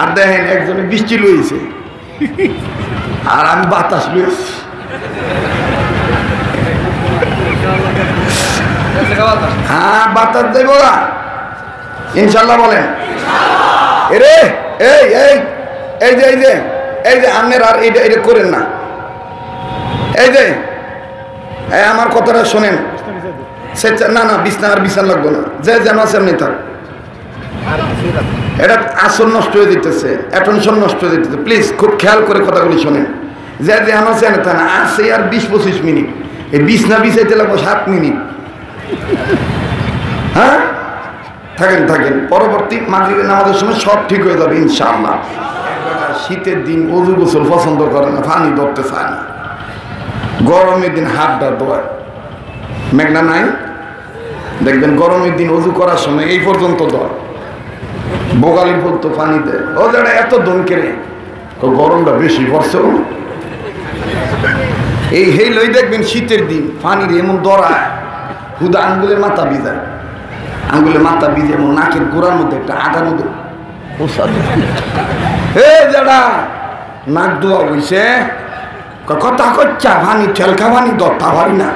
আর দেখেন একজনে বৃষ্টি লইছে আর আমি বাতাস লইছি। হ্যাঁ বাতাস দেব না ইনশাল্লাহ বলেন। এরে এই এই এই যে এই যে এই যে আপনার আর এইটা এটা করেন না। এই যে আমার কথাটা শোনেন। না না বিছনা আর বিছান লাগবে না, যে যেন আছে এমনি থাক। এটা আসন নষ্ট হয়ে দিতেছে, অ্যাটেনশন নষ্ট হয়ে দিতেছে। প্লিজ খুব খেয়াল করে কথাগুলি শোনেন। যে যেন আছে এনে তা না আছে আর 20-25 মিনিট, এই বিছনা বিছাইতে লাগবে 7 মিনিট। হ্যাঁ থাকেন থাকেন, পরবর্তী মাগরিবের নামাজের সময় সব ঠিক হয়ে যাবে ইনশাআল্লাহ। শীতের দিন অজু গোসল পছন্দ করে না, পানি ধরতে চায় না। গরমের দিন হাতটা ধোয়, মেঘনা নাই দেখবেন গরমের দিন অজু করার সময় এই পর্যন্ত ধোয়, বোগালি পর্যন্ত পানি দেয়। ও যারা এত দম কেড়ে গরমটা বেশি পড়ছে। এই হেই লই দেখবেন শীতের দিন পানির এমন দরায় হুদা আঙ্গুলের মাথা ভিজায়, আঙ্গুলের মাথা ভিজে এমন নাকের গোড়ার মধ্যে একটা আগার মধ্যে যারা নাক ধোয়া হইছে কথা কচ্ছা ভানি ঠেলকা ভানি দত্তা ভারি না।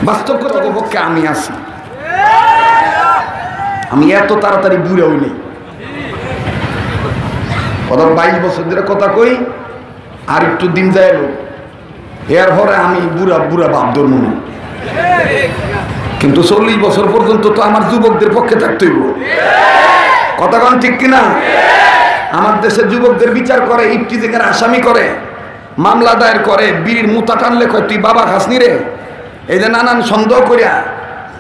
বাস্তব কথা পক্ষে আমি আছি, আমি এত তাড়াতাড়ি বুড়া হই নাই। কত 22 বছর ধরে কথা কই, আর একটু দিন যায় এর পরে আমি বুড়া বুড়া ভাব ধরব না। কিন্তু 40 বছর পর্যন্ত তো আমার যুবকদের পক্ষে থাকতে হইব। কথা কোন ঠিক কিনা? আমার দেশের যুবকদের বিচার করে, ইফতিজিংয়ের আসামি করে, মামলা দায়ের করে, বিড়ির মুতা টানলে কয় তুই বাবা খাসনি রে। এই যে নানান সন্দেহ করিয়া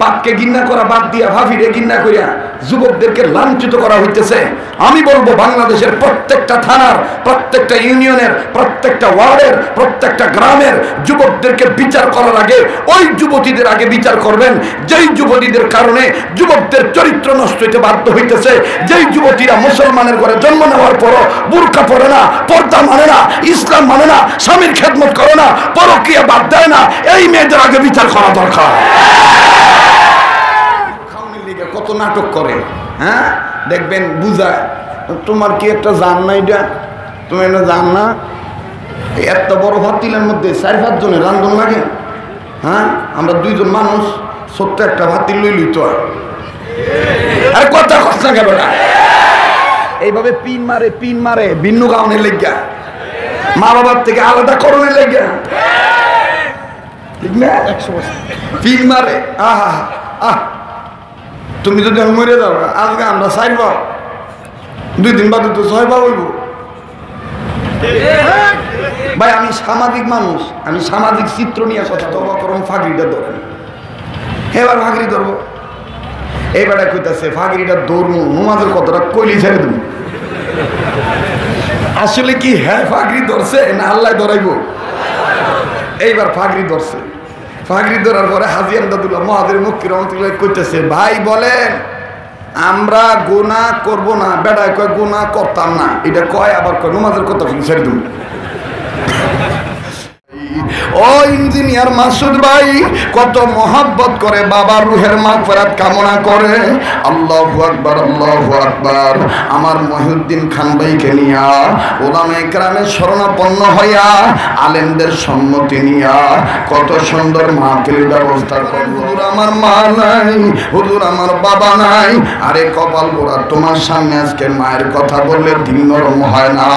পাপকে ঘৃণা করা বাদ দিয়া ভাবিরে ঘৃণা করিয়া যুবকদেরকে লাঞ্ছিত করা হইতেছে। আমি বলবো বাংলাদেশের প্রত্যেকটা থানার, প্রত্যেকটা ইউনিয়নের, প্রত্যেকটা ওয়ার্ডের, প্রত্যেকটা গ্রামের যুবকদেরকে বিচার করার আগে ওই যুবতীদের আগে বিচার করবেন যেই যুবতীদের কারণে যুবকদের চরিত্র নষ্ট হইতে বাধ্য হইতেছে। যেই যুবতীরা মুসলমানের ঘরে জন্ম নেওয়ার পরও বুরকা পরে না, পর্দা মানে না, ইসলাম মানে না, স্বামীর খেদমত করে না, পরকীয়া বাদ দেয় না, এই মেয়েদের আগে বিচার করা দরকার। কত নাটক করে, হ্যাঁ দেখবেন বুঝায় তোমার কি একটা জান না, এটা তুমি এটা জান না। এত বড় ভাতিলের মধ্যে 4-5 জনের রান্ধন লাগে। হ্যাঁ আমরা 2 জন মানুষ, ছোট্ট একটা ভাতিল লইলি তো আর কথা কথা গেল না। এইভাবে পিন মারে ভিন্ন গাউনের লেগা, মা বাবার থেকে আলাদা করণের লেগা, ঠিক না? পিন মারে আহা আহ। তুমি যদি মরে যাও আজকে আমরা 4 বার, 2 দিন বাদে তো 6 বার হইব। ভাই আমি সামাজিক মানুষ, আমি সামাজিক চিত্র নিয়ে কথা তবা করম। ফাগড়িটা ধরেন, এবার ফাগড়ি ধরবো। এইবারে কইতাছে ফাগড়িটা ধরবো, নমাজের কথাটা কইলি ছেড়ে দেবো। আসলে কি হ্যাঁ ফাগড়ি ধরছে না আল্লাহ ধরাইব? এইবার ফাগড়ি ধরছে। ফাগড়ি ধরার পরে হাজী আমদাদুল্লাহ মহাদের মুক্তি রহমতুল্লাহ কইতেছে ভাই বলেন আমরা গুনাহ করব না। বেড়ায় কয় গুনাহ করতাম না, এটা কয় আবার কয় নমাজের কথা ছেড়ে দেব। ও ইঞ্জিনিয়ার মাসুদ ভাই কত মহব্বত করে বাবার রুহের মাগফিরাত কামনা করে। আল্লাহু আকবার আল্লাহু আকবার। আমার মহিউদ্দিন খান ভাইকে নিয়া ওলামায়ে কেরামের শরণাপন্ন হইয়া আলেমদের সম্মতি নিয়া কত সুন্দর মাহফিলের ব্যবস্থা করে। হুজুর আমার মা নাই, হুজুর আমার বাবা নাই। আরে কপাল পোড়া, তোমার সামনে আজকে মায়ের কথা বললে দিল নরম হয় না,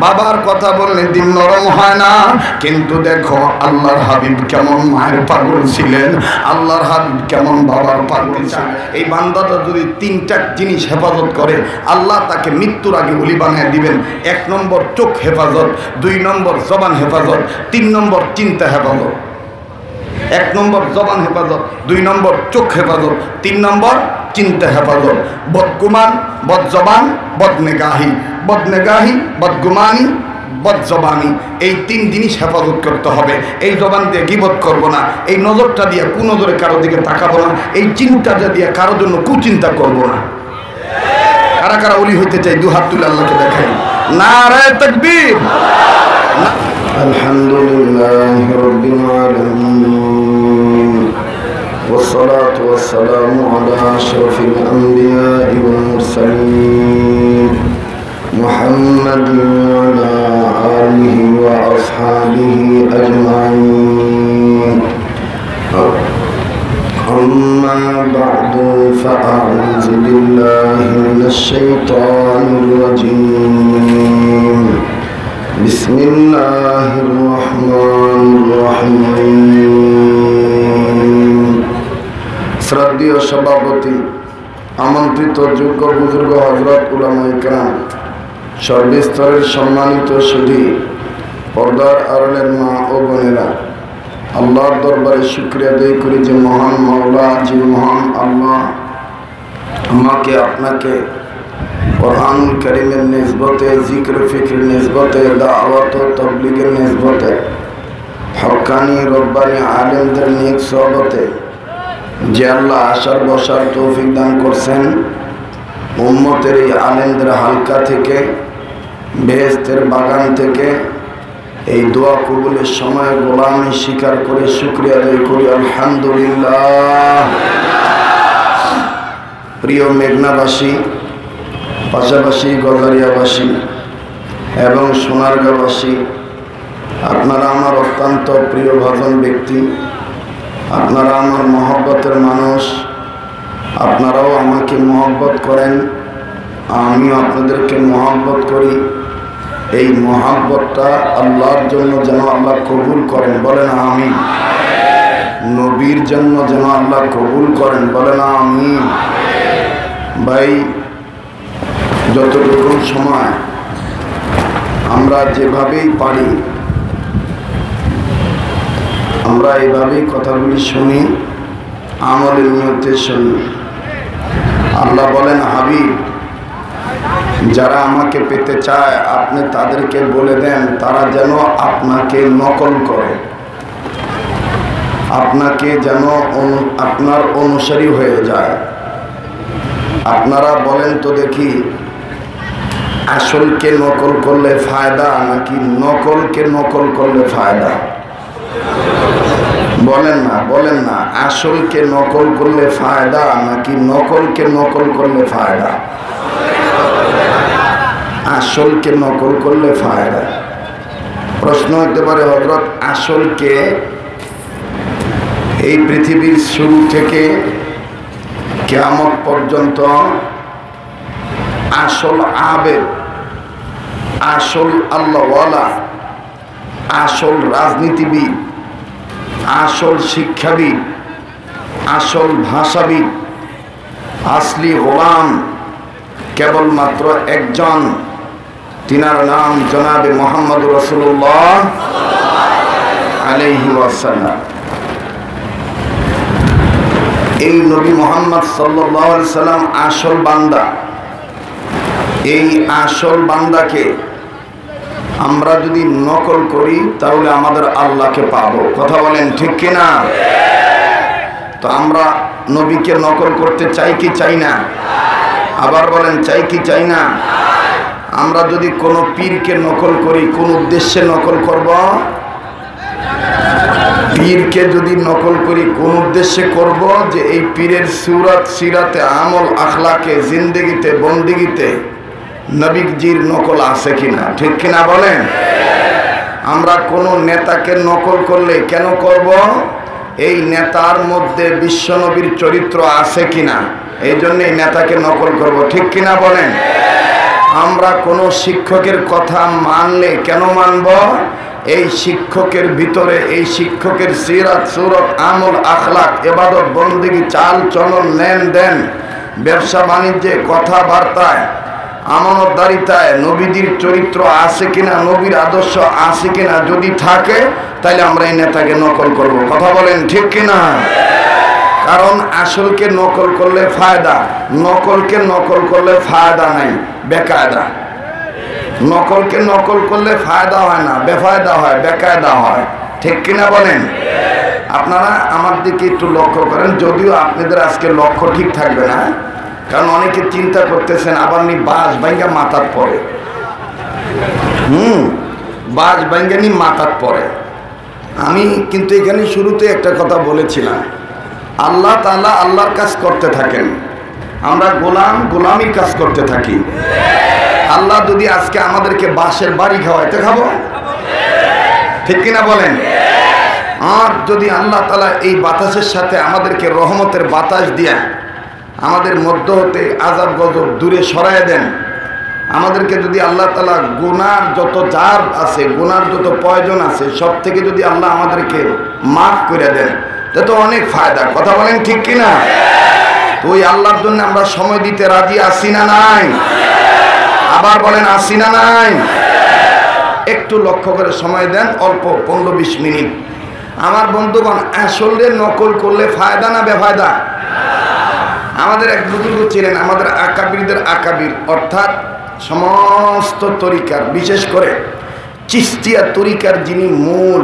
বাবার কথা বললে দিল নরম হয় না। কিন্তু দেখো আল্লাহর হাবিব কেমন মায়ের পাগল ছিলেন, আল্লাহর হাবিব কেমন বাবার পাগল ছিলেন। এই বান্দাটা যদি 3টা জিনিস হেফাজত করে আল্লাহ তাকে মৃত্যুর আগে ওলি বানিয়ে দিবেন। 1 নম্বর চোখ হেফাজত, 2 নম্বর জবান হেফাজত, 3 নম্বর চিন্তা হেফাজত। 1 নম্বর জবান হেফাজত, 2 নম্বর চোখ হেফাজত, 3 নম্বর চিন্তা হেফাজত। বদগুমান, বদজবান, বদনেগাহি, বদনেগাহি, বদগুমানি, বদজবানি, এই 3 জিনিস হেফাজত করতে হবে। এই জবান দিয়ে গীবত করব না, এই নজরটা দিয়ে কুনজরে কারো দিকে তাকাবো না, এই চিন্তাটা দিয়ে কারোর জন্য কুচিন্তা করব না। কারা কারা ওলি হইতে চাই 2 হাত তুলে আল্লাহকে দেখাই। নারে তাকবীর। আলহামদুলিল্লাহি রাব্বিল আলামিন والصلاة والسلام على أشرف الأنبياء والمرسلين محمد وعلى آله وأصحابه أجمعين. أما بعد فأعوذ بالله من الشيطان الرجيم. بسم الله الرحمن الرحيم. শ্রদ্ধেয় সভাপতি, আমন্ত্রিত যোগ্য বুজুর্গ হযরত উলামায়ে কেরাম, সর্বস্তরের সম্মানিত সুধী, পর্দার আড়ালের মা ও বোনেরা, আল্লাহর দরবারে শুকরিয়া আদায় করি যে মহান মাওলা, যে মহান আল্লাহ আমাকে আপনাকে কোরআন কারীমের নিসবতে, জিকির ফিকির নিসবতে, দাওয়াত ও তাবলীগের নিসবতে, হক্কানি রব্বানি আলেমদের নেক সোহবতে যে আল্লাহ আসার বসার তৌফিক দান করছেন, উম্মতের এই আলেমদের হালকা থেকে, বেহেশতের বাগান থেকে এই দোয়া কবুলের সময় গোলামি স্বীকার করে শুকরিয়া আদায় করি আলহামদুলিল্লাহ। প্রিয় মেঘনাবাসী, পাশাপাশি গজারিয়াবাসী এবং সোনারগাঁওবাসী, আপনারা আমার অত্যন্ত প্রিয় ভাজন ব্যক্তি, আপনারা আমার মহব্বতের মানুষ, আপনারাও আমাকে মহব্বত করেন, আমিও আপনাদেরকে মহব্বত করি। এই মহব্বতটা আল্লাহর জন্য যেন আল্লাহ কবুল করেন, বলেন আমিন। নবীর জন্য যেন আল্লাহ কবুল করেন, বলেন আমিন। ভাই, যতটুকু সময় আমরা যেভাবেই পারি আমরা এইভাবেই কথাগুলি শুনি, আমলের নিয়তে শুনি। আল্লাহ বলেন, হাবিব, যারা আমাকে পেতে চায় আপনি তাদেরকে বলে দেন তারা যেন আপনাকে নকল করে, আপনাকে যেন আপনার অনুসারী হয়ে যায়। আপনারা বলেন তো দেখি, আসলকে নকল করলে ফায়দা নাকি নকলকে নকল করলে ফায়দা? বলেন না, বলেন না। আসলকে নকল করলে ফায়দা নাকি নকলকে নকল করলে ফায়দা? আসলকে নকল করলে ফায়দা। প্রশ্ন হতে পারে, হযরত আসলকে এই পৃথিবীর শুরু থেকে কিয়ামত পর্যন্ত আসল আবেদ, আসল আল্লাহওয়ালা, আসল রাজনীতিবিদ, আসল শিক্ষাবিদ, আসল ভাষাবিদ, আসলি গোলাম কেবলমাত্র একজন, তিনার নাম জনাবে মুহাম্মদ রাসূলুল্লাহ আলাইহি ওয়াসাল্লাম। এই নবী মুহাম্মদ সাল্লাল্লাহু আলাইহি সাল্লাম আসল বান্দা। এই আসল বান্দাকে আমরা যদি নকল করি তাহলে আমাদের আল্লাহকে পাবো। কথা বলেন ঠিক কিনা? তো আমরা নবীকে নকল করতে চাই কি চাই না? আবার বলেন, চাই কি চাই না? আমরা যদি কোনো পীরকে নকল করি, কোন উদ্দেশ্যে নকল করব? পীরকে যদি নকল করি কোন উদ্দেশ্যে করব? যে এই পীরের সুরত, সিরাতে, আমল, আখলাকে, জিন্দেগিতে, বন্দিগিতে নবীজির নকল আছে কিনা? ঠিক কিনা বলেন? আমরা কোন নেতাকে নকল করলে কেন করব? এই নেতার মধ্যে বিশ্বনবীর চরিত্র আছে কিনা, এই জন্য এই নেতাকে নকল করব। ঠিক কিনা বলেন? আমরা কোন শিক্ষকের কথা মানলে কেন মানব? এই শিক্ষকের ভিতরে, এই শিক্ষকের সিরাত, সুরত, আমল, আখলাক, ইবাদত, বন্দেগী, চাল চলন, লেনদেন, ব্যবসা বাণিজ্যে, কথাবার্তায়, আমানতদারিতায় নবীজির চরিত্র আছে কিনা, নবীর আদর্শ আছে কিনা, যদি থাকে তাহলে আমরা এই নেতাকে নকল করব। কথা বলেন ঠিক কিনা? কারণ আসলকে নকল করলে ফায়দা, নকলকে নকল করলে ফায়দা নাই, বেকায়দা। নকলকে নকল করলে ফায়দা হয় না, বেফায়দা হয়, বেকায়দা হয়। ঠিক কিনা বলেন? আপনারা আমার দিকে একটু লক্ষ্য করেন, যদিও আপনাদের আজকে লক্ষ্য ঠিক থাকবে না, কারণ অনেকে চিন্তা করতেছেন আবার নি বাস ভাঙ্গা মাথার পরে, বাস ভাঙ্গা নি মাথার পরে। আমি কিন্তু এখানে শুরুতে একটা কথা বলেছিলাম, আল্লাহ তাআলা আল্লাহর কাজ করতে থাকেন, আমরা গোলামির কাজ করতে থাকি। আল্লাহ যদি আজকে আমাদেরকে বাঁশের বাড়ি খাওয়াইতে খাবো, ঠিক কিনা বলেন? আর যদি আল্লাহ তাআলা এই বাতাসের সাথে আমাদেরকে রহমতের বাতাস দিয়া আমাদের মধ্য হতে আযাব গজব দূরে সরাইয়া দেন, আমাদেরকে যদি আল্লাহ তাআলা গুনার যত জার আছে, গুনার যত প্রয়োজন আছে, সব থেকে যদি আল্লাহ আমাদেরকে মাফ করে দেন, তা তো অনেক ফায়দা। কথা বলেন ঠিক কিনা? তো ওই আল্লাহর জন্য আমরা সময় দিতে রাজি আছি না নাই? আবার বলেন আছি না নাই? একটু লক্ষ্য করে সময় দেন, অল্প 15-20 মিনিট। আমার বন্ধুগণ, আসলে নকল করলে ফায়দা না বেফায়দা? আমাদের এক বুজুর্গ ছিলেন, আমাদের আকাবিরদের আকাবির, অর্থাৎ সমস্ত তরিকার, বিশেষ করে চিশতিয়া তরিকার যিনি মূল,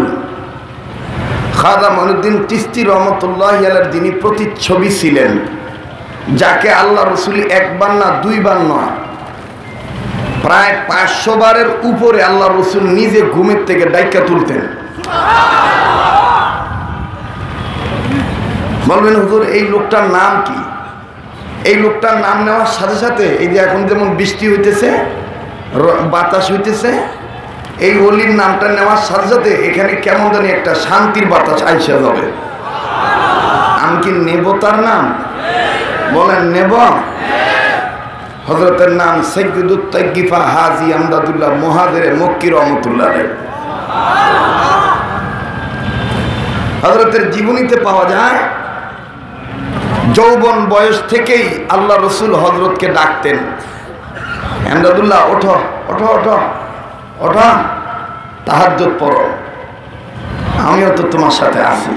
খাজা মঈনুদ্দিন চিশতি রহমতুল্লাহি আলাইহির যিনি প্রতিচ্ছবি ছিলেন, যাকে আল্লাহ রসুল একবার না দুইবার নয়, প্রায় 500 বারের উপরে আল্লাহ রসুল নিজে ঘুমের থেকে ডাইকা তুলতেন। বলবেন হুজুর এই লোকটার নাম কি? এই লোকটার নাম নেওয়ার সাথে সাথে এই যে এখন যেমন বৃষ্টি হইতেছে, বাতাস হইতেছে, এই ওলির নামটা নেওয়ার সাথে সাথে এখানে কেমন জানি একটা শান্তির বাতাস আইসা যাবে। আমি কি নেব তার নাম? বলেন নেব? হযরতের নাম সাইয়্যিদুত তাইয়্যিফা হাজী আমদাদুল্লাহ মুহাজিরে মক্কি রহমাতুল্লাহ আলাইহি। হযরতের জীবনীতে পাওয়া যায় যৌবন বয়স থেকেই আল্লাহ রসুল হযরতকে ডাকতেন, আমদাদুল্লাহ ওঠো ওঠো ওঠো ওঠো, তাহাজ্জুদ পড়ো, আমিও তো তোমার সাথে আছি।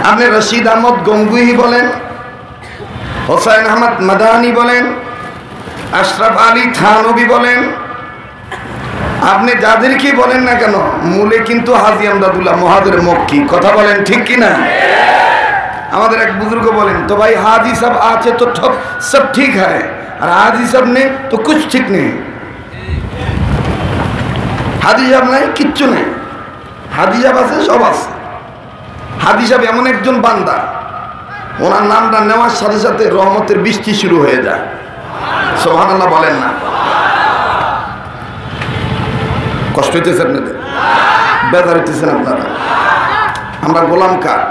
আপনি রশিদ আহমদ গঙ্গুহি বলেন, হোসাইন আহমদ মাদানী বলেন, আশরাফ আলী থানভী বলেন, আপনি যাদেরকে বলেন না কেন, মূলে কিন্তু হাজী আমদাদুল্লাহ মুহাজিরে মক্কি। কথা বলেন ঠিক কিনা? আমাদের এক বুজুর্গ বলেন, তো ভাই হাজি সাহেব আছে তো সব ঠিক হয়, আর হাজি সাহেব নেই তো কুছ ঠিক নেই। হাজি সাহেব নাই, কিচ্ছু নেই। হাজি সাহেব আছে, সব আছে। হাজি সাহেব এমন একজন বান্দা, ওনার নামটা নেওয়ার সাথে সাথে রহমতের বৃষ্টি শুরু হয়ে যায়। সুবহানাল্লাহ বলেন না? কষ্ট হইতেছে আপনাদের, বেজার হইতেছেন আপনারা। আমরা গোলাম কার?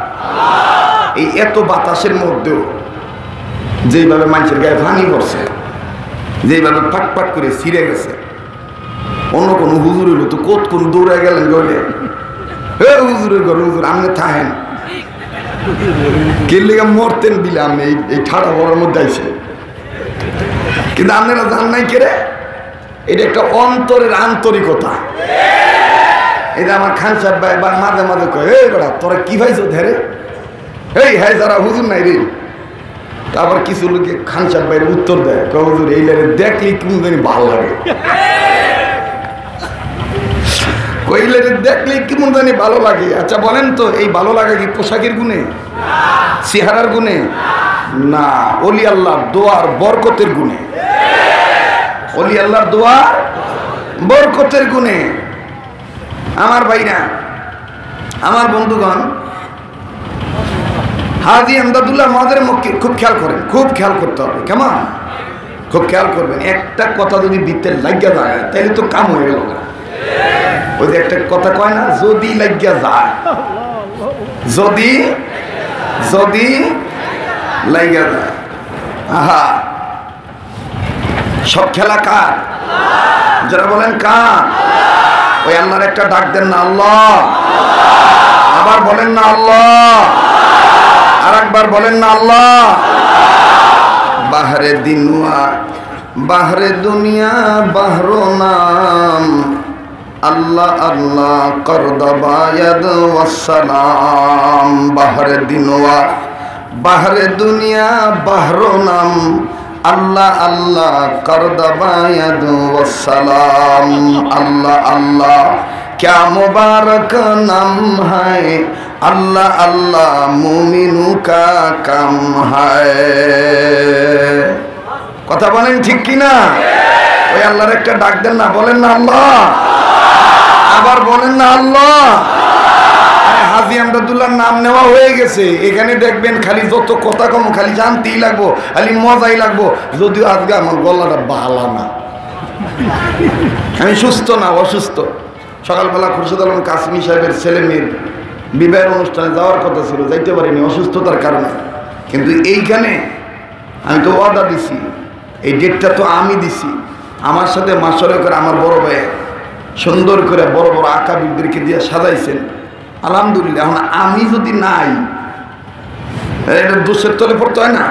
এই এত বাতাসের মধ্যেও যেইভাবে মানুষের গায়ে ভাঙি পড়ছে, যেইভাবে পাট পাট করে ছিঁড়ে গেছে, অন্য কোনো হুজুর হইলো তো কোত কোন দৌড়ে গেলেন গলে, হে হুজুরের ঘরে হুজুর আপনি থাকেন, কে লেগে মরতেন বিলে আপনি এই ঠাড়া বড়ার মধ্যে আইসে। কিন্তু আপনারা জান নাই কেরে, এটা একটা অন্তরের আন্তরিকতা। এটা আমার খান সাহেব ভাই মাঝে মাঝে কয়, এই বেড়া তোরা কি ভাইছো ধরে, এই হ্যাঁ যারা হুজুর নাই রে। তারপর কিছু লোকে খান সাহেব ভাইয়ের উত্তর দেয়, কয় হুজুর এই লাইনে দেখলে কেমন জানি ভালো লাগে, কইলে দেখলে কেমন জানি ভালো লাগে। আচ্ছা বলেন তো, এই ভালো লাগা কি পোশাকের গুণে, চেহারার গুণে? না, ওলি আল্লাহর দোয়ার বরকতের গুণে। ওলি আল্লাহর দোয়ার বরকতের গুণে। আমার ভাইরা, আমার বন্ধুগণ, হাজী আমদাদুল্লাহ মুহাজিরে মক্কি খুব খেয়াল করেন, খুব খেয়াল করতে হবে। কেমন? খুব খেয়াল করবেন। একটা কথা যদি ভিতরে লাগিয়া যায় তাহলে তো কাম হয়ে গেল। ওই যে একটা কথা কয় না, যদি লাগিয়া যায়, যদি যদি লাগিয়া যায়। আহা, সব খেলা কার? যারা বলেন কার? ওই আল্লাহর একটা ডাক দেন না, আল্লাহ। আবার বলেন না আল্লাহ, আর একবার বলেন না আল্লাহ। বাহরে দিনুয়া বাহরে দুনিয়া বাহরো নাম, আল্লাহ আল্লাহ করদাবায়াদ ওয়াসসালাম। বাহরে দিনুয়া বাহরে দুনিয়া বাহরো নাম, আল্লাহ আল্লাহ করদাবায়াদ ওয়াসসালাম। আল্লাহ আল্লাহ क्या मुबारक नाम है, अल्लाह अल्लाह मुमिनों का काम है। কথা বলেন ঠিক কি না? ওই আল্লাহর একটা ডাক দেন না, বলেন না আল্লাহ, আবার বলেন না আল্লাহ। হাজী আমদাদুল্লাহর নাম নেওয়া হয়ে গেছে, এখানে দেখবেন খালি যত কথা কম খালি শান্তিই লাগবো, খালি মজাই লাগবো। যদিও আজকে আমার গলাটা ভালো না, আমি সুস্থ না, অসুস্থ। সকালবেলা খুরশেদ আলম কাসিমি সাহেবের ছেলে মেয়ের বিবাহের অনুষ্ঠানে যাওয়ার কথা ছিল, যাইতে পারিনি অসুস্থতার কারণে। কিন্তু এইখানে আমি তো ওয়াদা দিছি, এই ডেটটা তো আমি দিছি। আমার সাথে মাসরে করে আমার বড় ভাই সুন্দর করে বড় বড় আকাবিরদেরকে দিয়ে সাজাইছেন, আলহামদুলিল্লাহ। এখন আমি যদি নাই, এটা দোষের তলে পড়তে হয় না?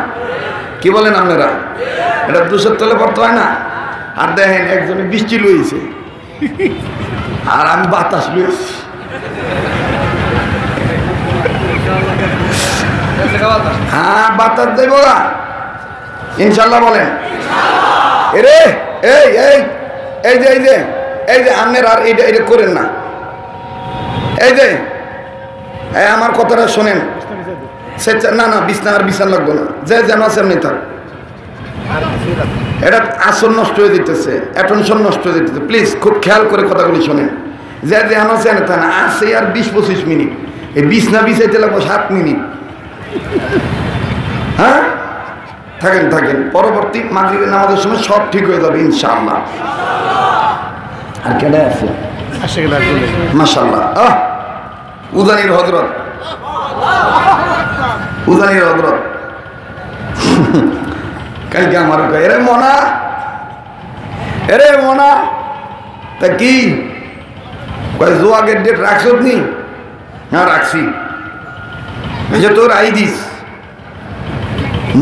কি বলেন আপনারা? এটা দোষের তলে পড়তে হয় না? আর দেখেন একজনে বৃষ্টি লইছে আর আমি বাতাস লইছি। হ্যাঁ বাতাস দেব না ইনশাল্লাহ, বলেন। এরে এই এই এই যে এই যে এই যে আপনার আর এইটা এটা করেন না। এই যে আমার কথাটা শোনেন, না না বিছনা আর বিছান লাগবে না, যে যেন আছে এমনি থাক। এটা আসন নষ্ট হয়ে দিতেছে, অ্যাটেনশন নষ্ট হয়ে দিতেছে। প্লিজ খুব খেয়াল করে কথাগুলি শোনেন। যে যেন আছে এনে থাক না, আসে আর 20-25 মিনিট, এই বিছনা বিছাইতে লাগবে 7 মিনিট। হ্যাঁ থাকেন থাকেন, পরবর্তী মাগরিবের নামাজের সময় সব ঠিক হয়ে যাবে ইনশাআল্লাহ। আর কেডা আছে? মাশাআল্লাহ, উজানির হযরত, উজানির হযরত কালকে আমার কয়, এরে মনা, এরে মনা, তা কি কয় জোয়াগের ডেট রাখছত নি? হ্যাঁ রাখছি। এই যে তোর আই দিস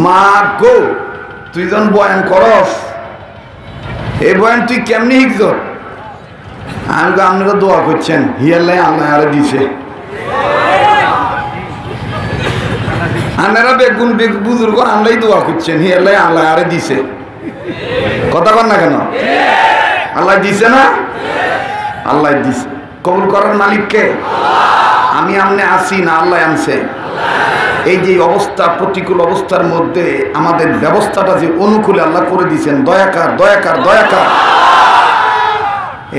মা গো, তুই যখন বয়ান করস, এই বয়ান তুই কেমনি শিখছ? আমি তো আপনারা দোয়া করছেন, হিয়াল্লাই আল্লাহ আরে দিছে। আপনারা বেগুন বুজুর্গ আমরাই দোয়া করছেন, হিয়াল্লাই আল্লাহ আরে দিছে। কথা কন না কেন? আল্লাহ দিছে না? আল্লাহ দিছে। কবুল করার মালিককে? আমি আমনে আসি না আল্লাহ আনছে? এই যে অবস্থা, প্রতিকূল অবস্থার মধ্যে আমাদের ব্যবস্থাটা যে অনুকূলে আল্লাহ করে দিয়েছেন, দয়াকার দয়াকার দয়াকার।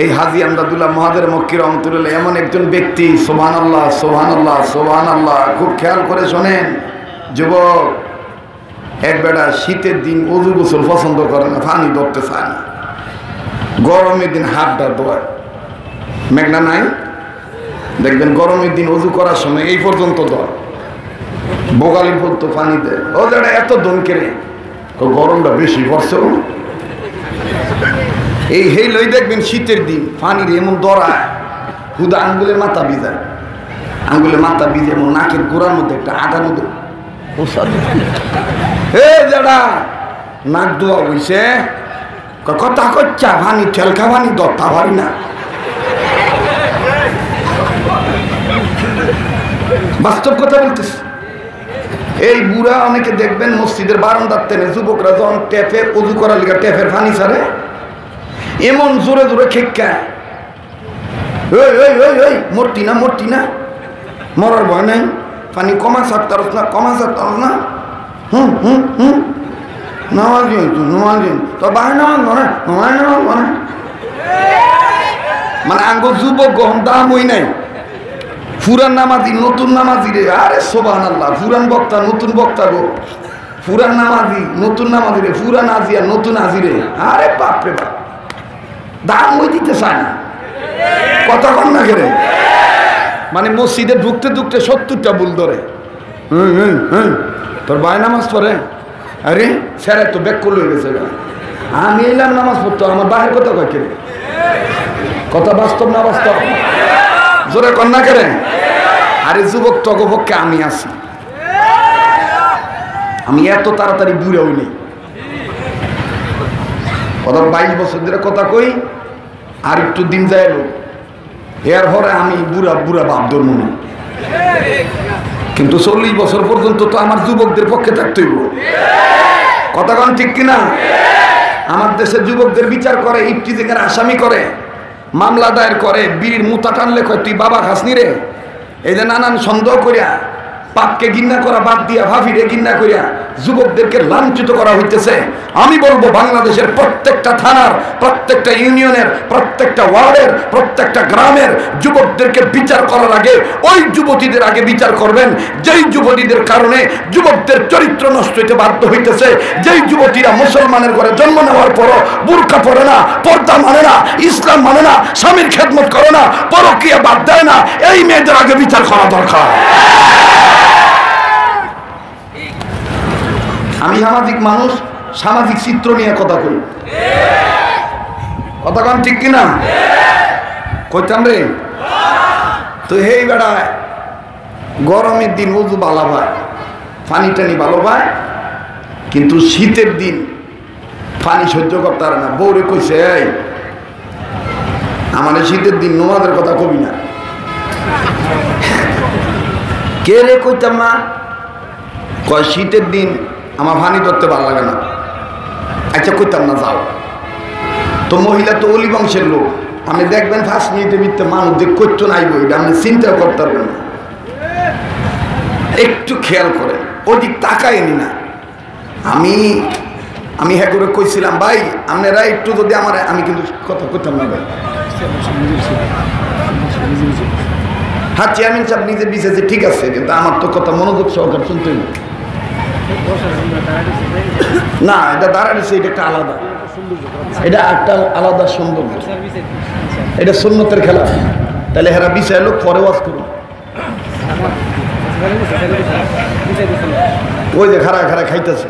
এই হাজী আমদাদুল্লাহ মহাদের মক্কি রহমতুল্লাহ এমন একজন ব্যক্তি, সুবহানাল্লাহ সুবহানাল্লাহ সুবহানাল্লাহ। খুব খেয়াল করে শোনেন যুবক, এক বেটা শীতের দিন ওযু গোসল পছন্দ করে না, পানি ধরতে চায় না। গরমের দিন হাতটা ধোয়, মেঘনা নাই দেখবেন গরমের দিন ওযু করার সময় এই পর্যন্ত ধর, বোগালি পর্যন্ত পানি দেয়। ও যারা এত দম কেড়ে, গরমটা বেশি পড়ছে। এই হেই লই দেখবেন শীতের দিন পানির এমন দরায়, হুদা আঙ্গুলের মাথা ভিজায়, আঙ্গুলের মাথা ভিজে এমন নাকের গোড়ার মধ্যে একটা আটার মধ্যে যারা নাক দোয়া হইছে, কথা কচ্ছা পানি ঠেলকা পানি দত্তা পারি না। বাস্তব কথা বলতেছি। এই বুড়া অনেকে দেখবেন মসজিদের বারান্দার টেনে যুবকরা যখন ট্যাপে উযু করার লিগা ট্যাপের পানি ছাড়ে, এমন জোরে জোরে খেক্কায়, মরতি না মরতি না, মরার ভয় নাই, পানি কমা সারতারস না, কমা সারতারস না। নামাজি হইতো নামাজি তো বাই নামাজ মনে নয় নামাজ মনে, মানে আঙ্গ যুবক গহন দাম হই নাই। ফুরান নামাজি নতুন নামাজি রে, আরে সুবহানাল্লাহ, ফুরান বক্তা নতুন বক্তা গো, ফুরান নামাজি নতুন নামাজি রে, ফুরান আজিয়া নতুন আজি রে, আরে বাপরে বাপ, দাম ওই দিতে চায় না। কথা কন না কেরে, মানে মসজিদে ঢুকতে ঢুকতে 70টা ভুল ধরে। তোর ভাই নামাজ পড়ে, আরে স্যার তো ব্যাক করলে হয়ে গেছে, আমি এলাম নামাজ পড়তো, আমার বাহের কথা কয় কে? কথা বাস্তব না বাস্তব? জোরে কন্যা করে। আরে যুবক তগপক্ষে আমি আছি, আমি এত তাড়াতাড়ি বুড়া হইনি। কথা 22 বছর ধরে কথা কই, আর একটু দিন যায় এর পরে আমি বুড়া বুড়া বাপ ধর্ম না। কিন্তু 40 বছর পর্যন্ত তো আমার যুবকদের পক্ষে থাকতে হইব। কথা কন ঠিক কিনা? আমার দেশের যুবকদের বিচার করে, ইফতিজিংয়ের আসামি করে, মামলা দায়ের করে, বিড়ির মুতা টানলে কয় তুই বাবা খাসনি রে, এই যে নানান সন্দেহ করিয়া পাপকে ঘৃণা করা বাদ দিয়া ভাবিরে ঘৃণা করিয়া যুবকদেরকে লাঞ্ছিত করা হইতেছে। আমি বলবো বাংলাদেশের প্রত্যেকটা থানার, প্রত্যেকটা ইউনিয়নের, প্রত্যেকটা ওয়ার্ডের, প্রত্যেকটা গ্রামের যুবকদেরকে বিচার করার আগে ওই যুবতীদের আগে বিচার করবেন যেই যুবতীদের কারণে যুবকদের চরিত্র নষ্ট হইতে বাধ্য হইতেছে, যেই যুবতীরা মুসলমানের ঘরে জন্ম নেওয়ার পরও বুরকা পরে না, পর্দা মানে না, ইসলাম মানে না, স্বামীর খেদমত করে না, পরকীয়া বাদ দেয় না, এই মেয়েদের আগে বিচার করা দরকার। আমি সামাজিক মানুষ, সামাজিক চিত্র নিয়ে কথা কই, কথা কন ঠিক কিনা? কইতাম রে। তো হেই বেড়া গরমের দিন ওজু ভালো পায়, পানি টানি ভালো পায়, কিন্তু শীতের দিন পানি সহ্য করতে পারে না। বউরে কইছে, এই আমার শীতের দিন নমাজের কথা কবি না। কে রে? কইতাম না। কয় শীতের দিন আমার পানি ধরতে ভালো লাগে না। আচ্ছা কইতাম না, যাও। তো মহিলা তো অলি বংশের লোক, আপনি দেখবেন 5 মিনিটের ভিতরে মানুষ যে করতো নাই বইটা আপনি চিন্তা করতে পারবেন না। একটু খেয়াল করেন, ওদিক তাকায়নি না। আমি হ্যাঁ করে কইছিলাম, ভাই আপনারা একটু যদি আমার, আমি কিন্তু কথা কইতাম না ভাই। হ্যাঁ চেয়ারম্যান সাহেব নিজে বিশেষে ঠিক আছে, কিন্তু আমার তো কথা মনোযোগ সহকারে শুনতে না। এটা দাঁড়াইছে, এটা একটা আলাদা, এটা একটা আলাদা সৌন্দর্য, এটা সুন্নতের খেলা। তাহলে হেরা বিষয় লোক পরে ওয়াজ করুন। ওই যে খারা খারা খাইতেছে,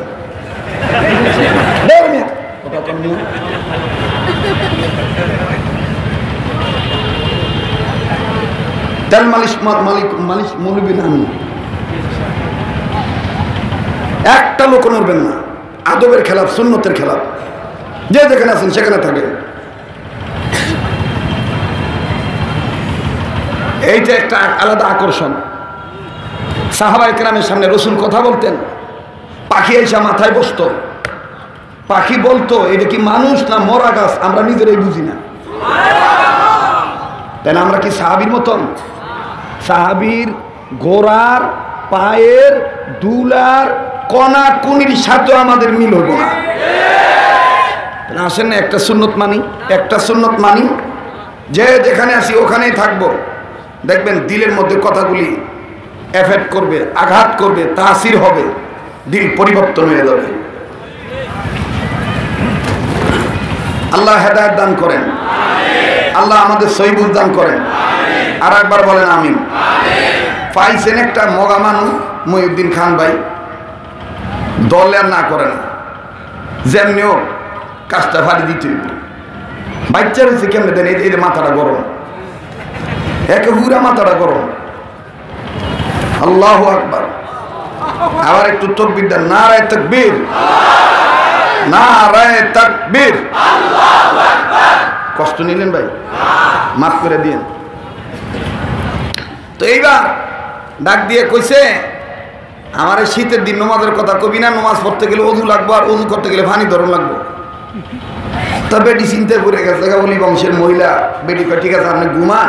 তেল মালিশ মালিশ মৌলবী নামি একটা লোক নড়বেন না। আদবের খেলা, সুন্নতের খেলা, যে যেখানে আছেন সেখানে থাকে। এইটা একটা আলাদা আকর্ষণ। সাহাবায়ে কেরামের সামনে রসুল কথা বলতেন, পাখি এসে মাথায় বসতো, পাখি বলতো এটা কি মানুষ না মরা গাছ, আমরা নিজেরাই বুঝি না। তাই না? আমরা কি সাহাবীর মতন? সাহাবীর গোড়ার পায়ের দুলার কণা কুনির সাথে আমাদের মিল হইব না। আসেন না, একটা সুন্নত মানি, একটা সুন্নত মানি, যে যেখানে আসি ওখানেই থাকবো। দেখবেন দিলের মধ্যে কথাগুলি এফেক্ট করবে, আঘাত করবে, তাসির হবে, দিল পরিবর্তন হয়ে যাবে। আল্লাহ হেদায়েত দান করেন, আল্লাহ আমাদের সহিবুল দান করেন। আর একবার বলেন আমিন। পাইছেন একটা মগা মানুষ মহিউদ্দিন খান ভাই, দল আর না করে না, যেমনিও কাজটা ফাড়ি দিতে বাচ্চা রয়েছে কেমনে দেন, এই মাথাটা গরম, একে হুরা মাথাটা গরম। আল্লাহু আকবার। আবার একটু তাকবীর দেন, নারায়ে তাকবীর, নারায়ে তাকবীর। আল্লাহু আকবার। কষ্ট নিলেন ভাই, মাফ করে দিন। তো এইবার ডাক দিয়ে কইছে, আমার শীতের দিন নমাজের কথা কবি না, নমাজ পড়তে গেলে অজু লাগবো, আর অজু করতে গেলে পানি ধরন লাগবো। তা বেটি চিন্তায় পড়ে গেছে, বলি বংশের মহিলা। বেটি কয় ঠিক আছে আপনি ঘুমান,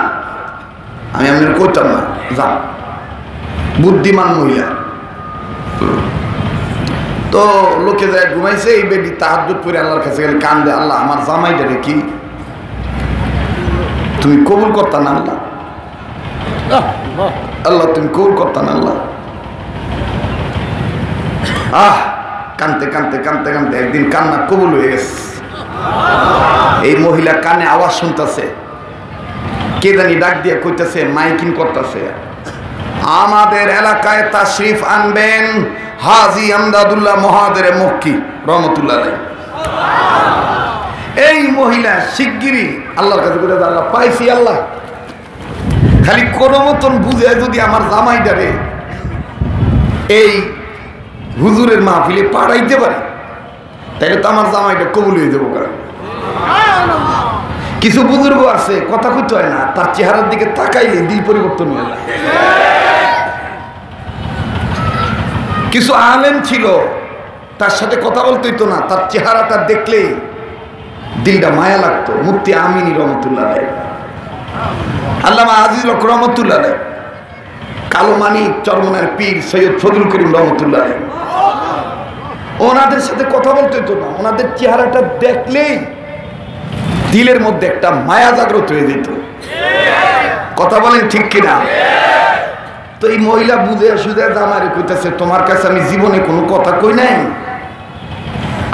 আমি আপনার করতাম না, যান। বুদ্ধিমান মহিলা। তো লোকে যায় ঘুমাইছে, এই বেটি তাহাজ্জুদ পড়ে আল্লাহর কাছে গেলে কান্দে, আল্লাহ আমার জামাইটারে কি তুমি কবুল করতা না? আল্লাহ আল্লাহ তুমি কবুল করতা না? আল্লাহ কানতে কানতে কানতে কানতে একদিন কান্না কবুল হয়ে গেছে। এই মহিলা কানে আওয়াজ শুনতেছে, কে জানি ডাক দিয়ে কইতেছে, মাইকিং করতেছে, আমাদের এলাকায় তাশরিফ আনবেন হাজী আমদাদুল্লাহ মহাদেরে মক্কি রহমতুল্লাহ আলাইহি। এই মহিলা শিগগিরই আল্লাহর কাছে বলে, আল্লাহ পাইছি, আল্লাহ খালি কোনো মতন বুঝে যদি আমার জামাইটারে এই হুজুরের মাহফিলে পাঠাইতে পারে, তাহলে তো আমার জামাইটা কবুল হয়ে যাবো। কারণ কিছু বুজুর্গ আছে কথা কইতে হয় না, তার চেহারার দিকে তাকাইলে দিল পরিবর্তন হয়ে যায়। কিছু আলেম ছিল, তার সাথে কথা বলতে হইতো না, তার চেহারাটা দেখলেই দিলটা মায়া লাগতো। মুফতি আমিনী রহমতুল্লাহ আলাইহি, আল্লামা আজিজ রহমতুল্লাহ আলাইহি, কালো মানিক চরমনার পীর সৈয়দ ফজলুল করিম রহমতুল্লাহ, ওনাদের সাথে কথা বলতে হতো না, ওনাদের চেহারাটা দেখলেই দিলের মধ্যে একটা মায়া জাগ্রত হয়ে যেত। কথা বলেন ঠিক কিনা? তো এই মহিলা বুঝে সুঝে জামাইরে কইতেছে, তোমার কাছে আমি জীবনে কোনো কথা কই নাই,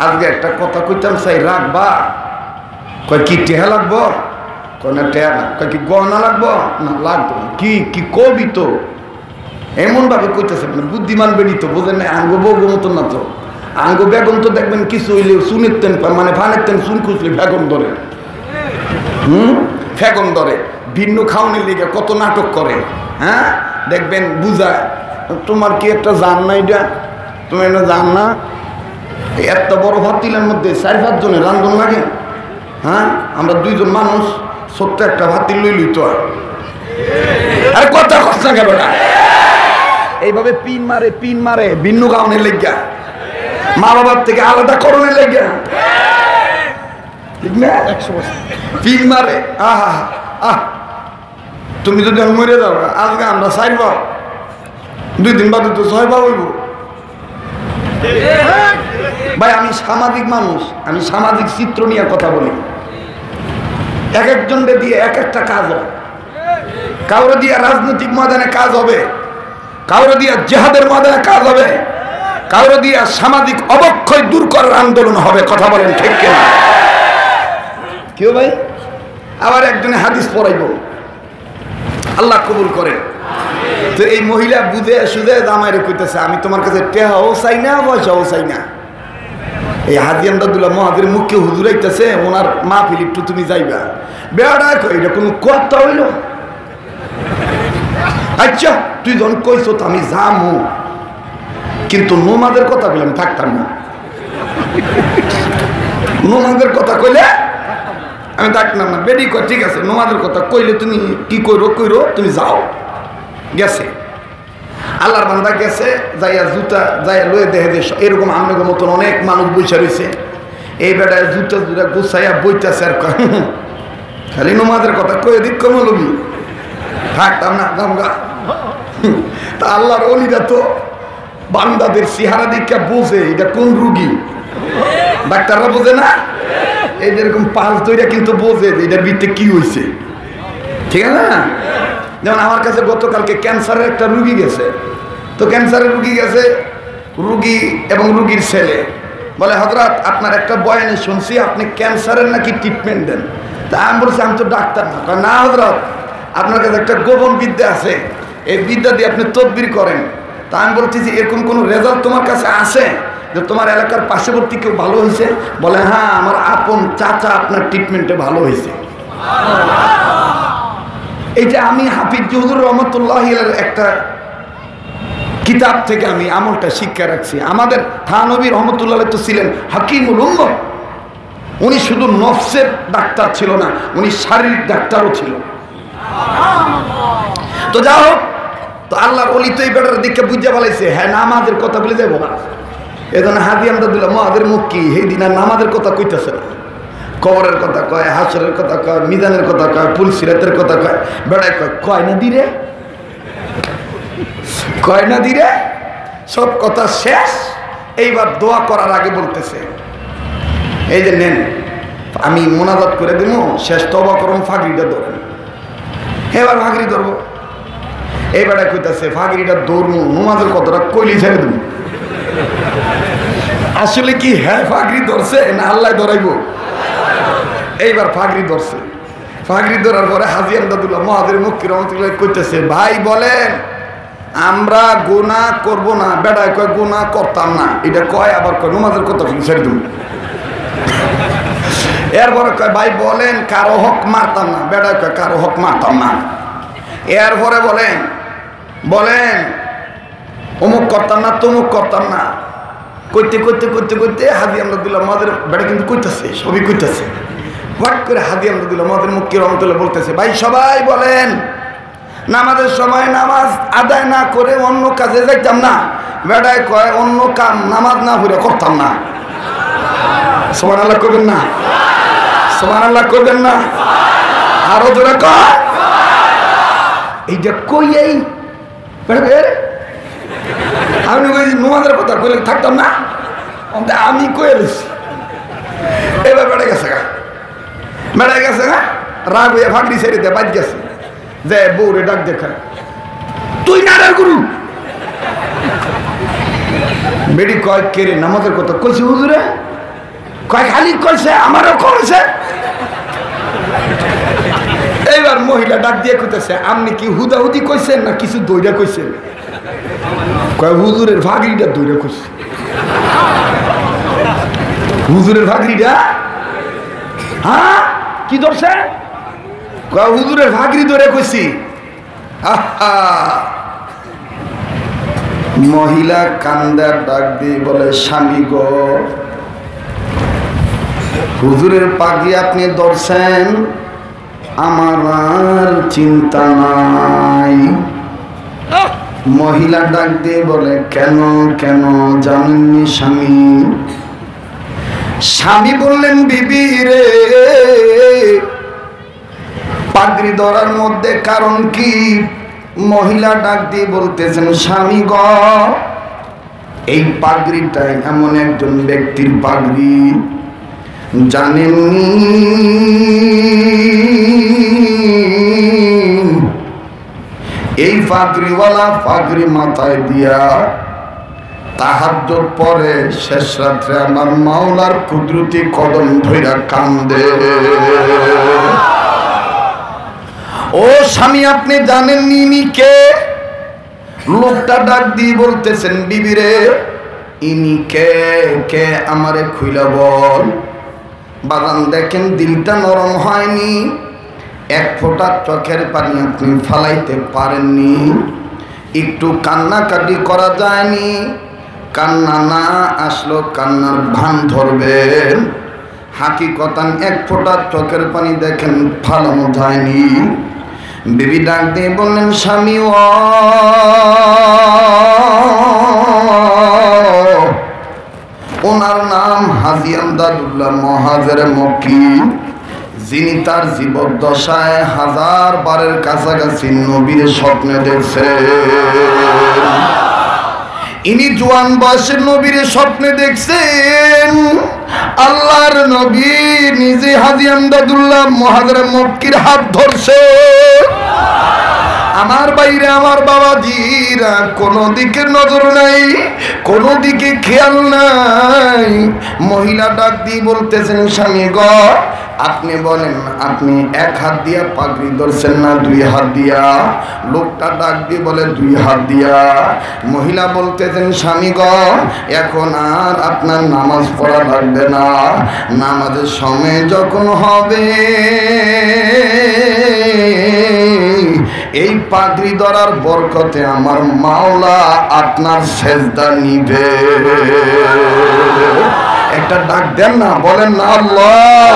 আজকে একটা কথা কইতাম চাই, রাখবা? কয় কি টেহা লাগবো? কয় না টেহা না। কয় কি গহনা লাগবো? না লাগবো। কি কি কবি তো এমন ভাবে কইতেছে, মানে বুদ্ধিমান বেড়ি তো বোঝেন না, আঙ্গ বউগো মতন না তো। আঙ্গ বেগম তো দেখবেন কিছু হইলে শুনেতেন, মানে ফানেতেন, শুন খুঁজলে বেগম ধরে, ফেগম ধরে, ভিন্ন খাওয়ানোর লিগে কত নাটক করে। হ্যাঁ দেখবেন বুঝায়, তোমার কি একটা জান না, এটা তুমি এটা জান না, এত বড় ভাতিলের মধ্যে 4-5 জনের রান্ধন লাগে। হ্যাঁ আমরা 2 জন মানুষ, ছোট্ট একটা ভাতিল লইলই তো আর কথা কথা গেল না। এইভাবে পিন মারে ভিন্ন খাওয়ানোর লেগা, মা বাবার থেকে আলাদা করণের লেগা, ঠিক না? পিন মারে। আহা আহ, তুমি যদি মরে যাও, আজকে আমরা 4 ভাব, 2 দিন বাদে তো 6 ভাব হইব। ভাই আমি সামাজিক মানুষ, আমি সামাজিক চিত্র নিয়ে কথা বলি। এক একজনকে দিয়ে এক একটা কাজ হয়। কাউরে দিয়ে রাজনৈতিক ময়দানে কাজ হবে, কাউরে দিয়ে জিহাদের ময়দানে কাজ হবে, কাউরে দিয়ে সামাজিক অবক্ষয় দূর করার আন্দোলন হবে। কথা বলেন ঠিক কিনা? কেউ ভাই আবার একজনে হাদিস পড়াইব, আল্লাহ কবুল করেন। তো এই মহিলা বুঝে সুঝে জামাইরে কইতেছে, আমি তোমার কাছে টেহাও চাই না, পয়সাও চাই না। এই হাজি আমদাদুল্লাহ মহাদের মুখে হুজুর আইতেছে, ওনার মাহফিল একটু তুমি যাইবা। বেড়া কই এটা কোনো কথা হইল? আচ্ছা তুই যখন কইছো তো আমি যামু, কিন্তু নোমাদের কথা বললাম থাকতাম না। নোমাদের কথা কইলে আমি থাকতাম না। বেডি কয় ঠিক আছে, নোমাদের কথা কইলে তুমি কি করো তুমি যাও। গেছে আল্লাহর বান্দা, গেছে যাইয়া জুতা যাইয়া লয়ে দেখে যে এরকম আমাদের মতন অনেক মানুষ বসে রয়েছে। এই বেটায় জুতা গুছাইয়া বইতেছে আর খালি নোমাদের কথা কয়ে দিক কমলবি, থাকতাম না গঙ্গা। তা আল্লাহর অলিরা তো বান্দাদের চেহারা দীক্ষা বোঝে এটা কোন রুগী, ডাক্তাররা বোঝে না। এই যেরকম পাঁচ দইরা কিন্তু বোঝে যে এটার ভিতরে কি হয়েছে, ঠিক আছে না? যেমন আমার কাছে গতকালকে ক্যান্সারের একটা রুগী গেছে, তো ক্যান্সারের রুগী গেছে, রুগী এবং রুগীর ছেলে বলে, হযরত আপনার একটা বয়ানে শুনছি আপনি ক্যান্সারের নাকি ট্রিটমেন্ট দেন। তা আমি বলছি আমি তো ডাক্তার না। না হযরত, আপনার কাছে একটা গোপন বিদ্যা আছে, এই বিদ্যা দিয়ে আপনি তদবির করেন। তা আমি বলছি যে এরকম কোনো রেজাল্ট তোমার কাছে আছে যে তোমার এলাকার পার্শ্ববর্তী কেউ ভালো হয়েছে? বলে হ্যাঁ, আমার আপন চাচা আপনার ট্রিটমেন্টে ভালো হয়েছে। এইটা আমি হাফিজ হুজুর রহমতুল্লাহির একটা কিতাব থেকে আমি আমলটা শিক্ষা রাখছি। আমাদের থানবী রহমতুল্লাহ তো ছিলেন হাকিমুল উম্মত। উনি শুধু নফসের ডাক্তার ছিল না, উনি শারীরিক ডাক্তারও ছিল। তো যাই হোক, তো আল্লাহর ওলি তো এই বেটার দিকে বুঝে বলাইছে, হ্যাঁ নামাজের কথা বলে যাবো না। এজন্য হাজি আমদাদুল্লাহ মহাদের মুখ কি এই দিন আর নামাজের কথা কইতেছে না, কবরের কথা কয়, হাসরের কথা কয়, মিজানের কথা কয়, পুলসিরাতের কথা কয়। বেড়ায় কয় না দিরে, কয় না দিরে, সব কথা শেষ। এইবার দোয়া করার আগে বলতেছে, এই যে নেন আমি মোনাজাত করে দিব, শেষ তওবা করুন, ফাগড়িটা ধরেন। এবার ফাগড়ি ধরবো। এই বেড়ায় কইতেছে ফাগড়িটা ধরবো, নামাজের কথাটা কইলি ছেড়ে দেবো। আসলে কি হ্যাঁ ফাগড়ি ধরছে না আল্লাহ ধরাইব? এইবার ফাগড়ি ধরছে। ফাগড়ি ধরার পরে হাজি আমদাদুল্লাহ মহাদের মুক্তি রহমতুল্লাহ কইতেছে, ভাই বলেন আমরা গুনাহ করব না। বেড়ায় কয় গুনাহ করতাম না, এটা কয় আবার কয় নামাজের কথা ছেড়ে দেব। এরপরে কয় ভাই বলেন কারো হক মারতাম না। বেড়ায় কয় কারো হক মারতাম না। এরপরে বলেন অমুক করতাম না, তমুক করতাম না। করতে করতে করতে করতে হাজি আমদাদুল্লাহ মহাদের বেড়া কিন্তু কইতেছে, সবই কইতেছে। হট করে হাজি আমদাদুল্লাহ মহাদের মুক্তি রহমতুল্লাহ বলতেছে, ভাই সবাই বলেন নামাজের সময় নামাজ আদায় না করে অন্য কাজে যাইতাম না। বেড়ায় কয় অন্য কাম নামাজ না পড়ে করতাম না। সুবহানাল্লাহ করবেন না? সুবহানাল্লাহ করবেন না? আরো জোরে কয়। এইটা কইয়াই আমি নুমাদের কথা কইলে থাকতাম না, আমি কয়েছি এবার বেড়ে গেছে গা, বেড়ে গেছে গা, রাগ হইয়া ফাঁকড়ি ছেড়ে দিয়ে বাদ গেছে যে বউরে ডাক দেখা, তুই না রে গুরু বেডি কয় কে রে নামাজের কথা কইছে হুজুরে, কয় খালি কইছে আমারও কইছে। এইবার মহিলা ডাক দিয়ে কইতেছে আপনি কি হুদাহুদি কইছেন না কিছু দইরা কইছেন? কয় হুজুরের ভাগরিটা দইরা কইছে। হুজুরের ভাগরিটা হ্যাঁ কি ধরছে? কয় হুজুরের ভাগরি ধরে কইছি। মহিলা কান্দার ডাক দিয়ে বলে স্বামী গো, হুজুরের পাগড়ি আপনি ধরছেন, আমার আর চিন্তা নাই। মহিলা ডাক দিয়ে বলে কেন কেন জানেননি স্বামী? স্বামী বললেন বিবি রে, পাগড়ি ধরার মধ্যে কারণ কি? মহিলা ডাক দিয়ে বলতেছেন স্বামী গ, এই পাগড়িটা এমন একজন ব্যক্তির পাগড়ি জানেননি, এই পাগড়িওয়ালা পাগড়ি মাথায় দিয়া তাহাজ্জুদ পরে শেষ রাত্রে আমার মাওলার কুদরতি কদম ধইরা কান্দে। ও স্বামী আপনি জানেননি ইনি কে? লোকটা ডাক দিয়ে বলতেছেন বিবি রে, ইনি কে? কে আমারে খুইলা বল। বাগান দেখেন দিলটা নরম হয়নি, এক ফোঁটা চোখের পানি আপনি ফালাইতে পারেননি, একটু কান্নাকাটি করা যায়নি, কান্না না আসলো কান্নার ভান ধরবেন, হাকিকতান এক ফোঁটা চোখের পানি দেখেন ফালানো যায়নি। বিবি ডাক দিয়ে বললেন স্বামী ও, ওনার নাম হাজী আমদাদুল্লাহ মহাজের মক্কি, যিনি তার জীবদ্দশায় 1000 বারের কাছাকাছি নবীর স্বপ্নে দেখছে। ইনি জোয়ান বয়সের নবীর স্বপ্নে দেখছেন। আল্লাহর নবী নিজে হাজী আমদাদুল্লাহ মহাজের মক্কির হাত ধরছে। আমার বাইরে আমার বাবাজিরা কোনো দিকে নজর নাই, কোনো দিকে খেয়াল নাই। মহিলা ডাক দিয়ে বলতেছেন স্বামী গ, আপনি বলেন আপনি এক হাত দিয়া পাগড়ি ধরছেন না 2 হাত দিয়া? লোকটা ডাক দিয়ে বলে 2 হাত দিয়া। মহিলা বলতেছেন স্বামী গ, এখন আর আপনার নামাজ পড়া লাগবে না, নামাজের সময় যখন হবে এই পাগড়ি ধরার বরকতে আমার মাওলা আপনার সেজদা নিবে। একটা ডাক দেন না, বলেন না আল্লাহ,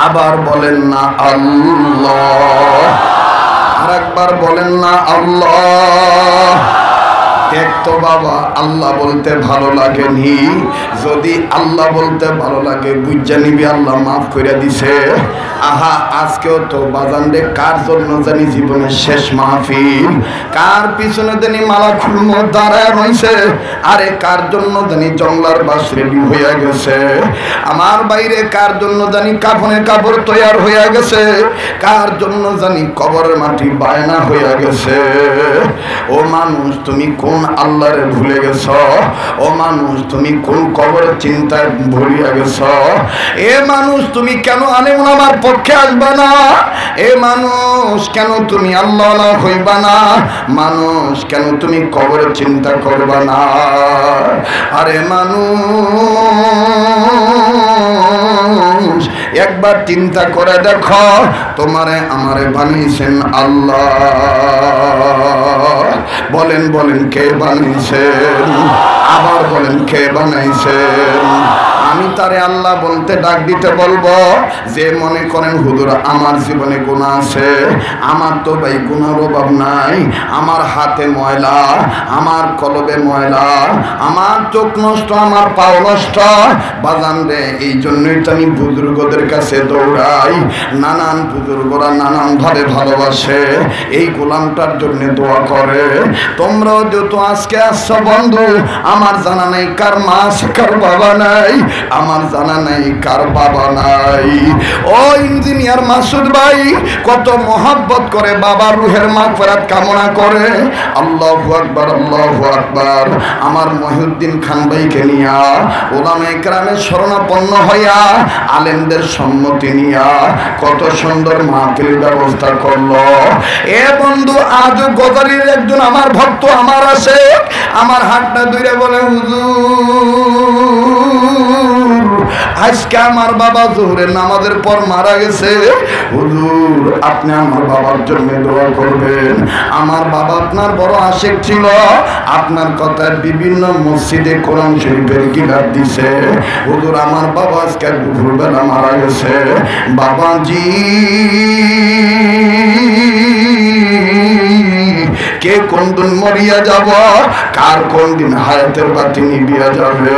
আবার বলেন না আল্লাহ, আরেকবার বলেন না আল্লাহ। দেখতো বাবা, আল্লাহ বলতে ভালো লাগেনি, যদি আল্লাহ বলতে ভালো লাগে বুঝা নিবি আল্লাহ মাফ করে দিছে। আহা আজকেও তো বাজান রে কার জন্য জানি জীবনের শেষ মাহফিল, কার পিছনে জানি মালা খুলমো দাঁড়ায় রয়েছে, আরে কার জন্য জানি জংলার বাস রেডি হয়ে গেছে, আমার বাইরে কার জন্য জানি কাফনের কাপড় তৈয়ার হয়ে গেছে, কার জন্য জানি কবরের মাটি বায়না হয়ে গেছে। ও মানুষ তুমি কোন আল্লাহরে ভুলে গেছ? ও মানুষ তুমি কোন কবরের চিন্তায় ভুলিয়া গেছ? এ মানুষ তুমি কেন আলেম আমার পক্ষে আসবা না? এ মানুষ কেন তুমি আল্লাহ না হইবা না? মানুষ কেন তুমি কবরের চিন্তা করবা না? আরে মানুষ একবার চিন্তা করে দেখো, তোমারে আমারে বানিয়েছেন আল্লাহ। বলেন বলেন কে বানাইছেন? আবার বলেন কে বানাইছেন? আমি তারে আল্লাহ বলতে ডাক দিতে বলবো যে মনে করেন হুজুর আমার জীবনে গুনাহ আছে, আমার তো ভাই গুনার অভাব নাই, আমার হাতে ময়লা, আমার কলবে ময়লা, আমার চোখ নষ্ট, আমার পাও নষ্ট, বাজান রে এই জন্যই তো আমি বুজুর্গদের কাছে দৌড়াই। নানান বুজুর্গরা নানান ভাবে ভালোবাসে, এই গোলামটার জন্য দোয়া করে। তোমরাও যেহেতু আজকে আসছো বন্ধু, আমার জানা নাই কার মা আছে কার বাবা নাই, আমার জানা নাই কার বাবা নাই। ও ইঞ্জিনিয়ার মাসুদ ভাই কত মহব্বত করে বাবার রুহের মাগফিরাত কামনা করে। আল্লাহু আকবার, আল্লাহু আকবার। আমার মহিউদ্দিন খান ভাইকে নিয়া ওলামায়ে কেরামের শরণাপন্ন হইয়া আলেমদের সম্মতি নিয়া কত সুন্দর মাহফিল ব্যবস্থা করলো। এ বন্ধু আজ গজারির একজন আমার ভক্ত আমার আছে, আমার হাতটা ধরে বলে হুজুর আজকে আমার বাবা জোহরের নামাজের পর মারা গেছে, হুজুর আপনি আমার বাবার জন্য দোয়া করবেন। আমার বাবা আপনার বড় আশিক ছিল, আপনার কথায় বিভিন্ন মসজিদে কোরআন শরীফের কিতাব দিছে। হুজুর আমার বাবা আজকে দুপুরবেলা মারা গেছে। বাবাজি কে কোন দিন মরিয়া যাব, কার কোন দিন হায়াতের বাতি নিবিয়া যাবে,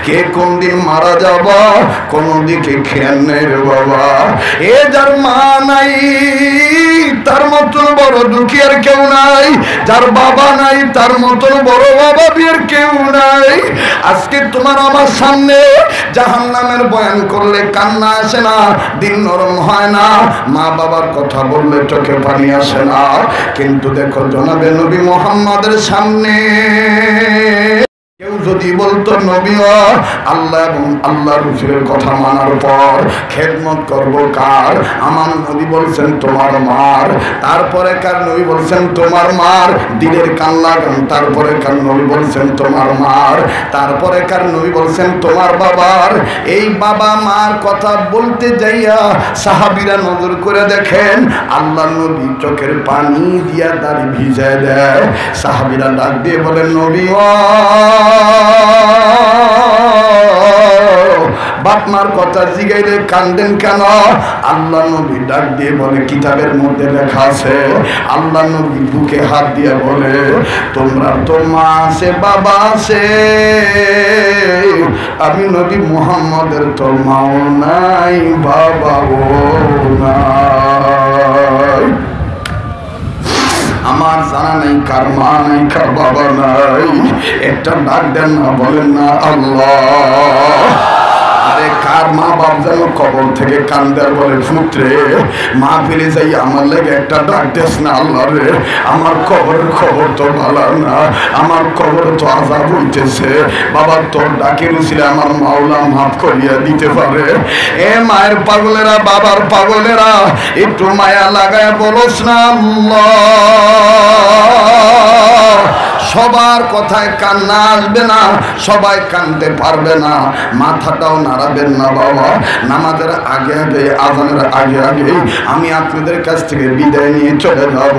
কে কোন দিন মারা যাব কোন দিকে খেয়াল নেই রে বাবা। এ যার মা নাই তার মতন বড় দুঃখী আর কেউ নাই, যার বাবা নাই তার মতন বড় বাবা বিয়ের কেউ নাই। আজকে তোমার আমার সামনে জাহান্নামের বয়ান করলে কান্না আসে না, দিন নরম হয় না, মা বাবার কথা বললে চোখে পানি আসে না। কিন্তু দেখো জনাবে নবী মুহাম্মাদের সামনে কেউ যদি বলতো নবী আল্লাহ এবং আল্লাহ রাসূলের কথা মানার পর খেদমত করব কার, আমার নবী বলছেন তোমার মার, তারপরে কার নবী বলছেন তোমার মার, দিলের কান লাগান, তারপরে কার নবী বলছেন তোমার মার, তারপরে কার নবী বলছেন তোমার বাবার। এই বাবা মার কথা বলতে যাইয়া সাহাবীরা নজর করে দেখেন আল্লাহ নবী চোখের পানি দিয়া দাড়ি ভিজায় দেয়। সাহাবীরা ডাক দিয়ে বলেন নবী বাপমার কথা জিগাইলে কান্দেন কেন? আল্লাহ নবী ডাক দিয়ে বলে কিতাবের মধ্যে লেখা আছে। আল্লাহ নবী বুকে হাত দিয়ে বলে তোমরা তো মা আছে বাবা আছে, আমি নবী মুহাম্মদের তো মাও নাই বাবাও নাই। আমার জানা নাই কার মা নাই কার বাবা নাই, একটা ডাক দেন না, বলেন না আল্লাহ। আরে কার মা বাপ যেন কবর থেকে কান্দার বলে পুত্রে মা ফিরে যাই আমার লেগে একটা ডাক দেস না আল্লাহ রে, আমার কবরের খবর তো ভালো না, আমার কবর তো আযাব হইতেছে, বাবা তোর ডাকে রুছিলে আমার মাওলা মাফ করিয়া দিতে পারে। এ মায়ের পাগলেরা বাবার পাগলেরা একটু মায়া লাগায় বলস না আল্লাহ। সবার কথায় কান্না আসবে না, সবাই কানতে পারবে না, মাথাটাও নাড়াবেন না বাবা। নামাজের আগে আগে আযানের আগে আগে আমি আপনাদের কাছ থেকে বিদায় নিয়ে চলে যাব।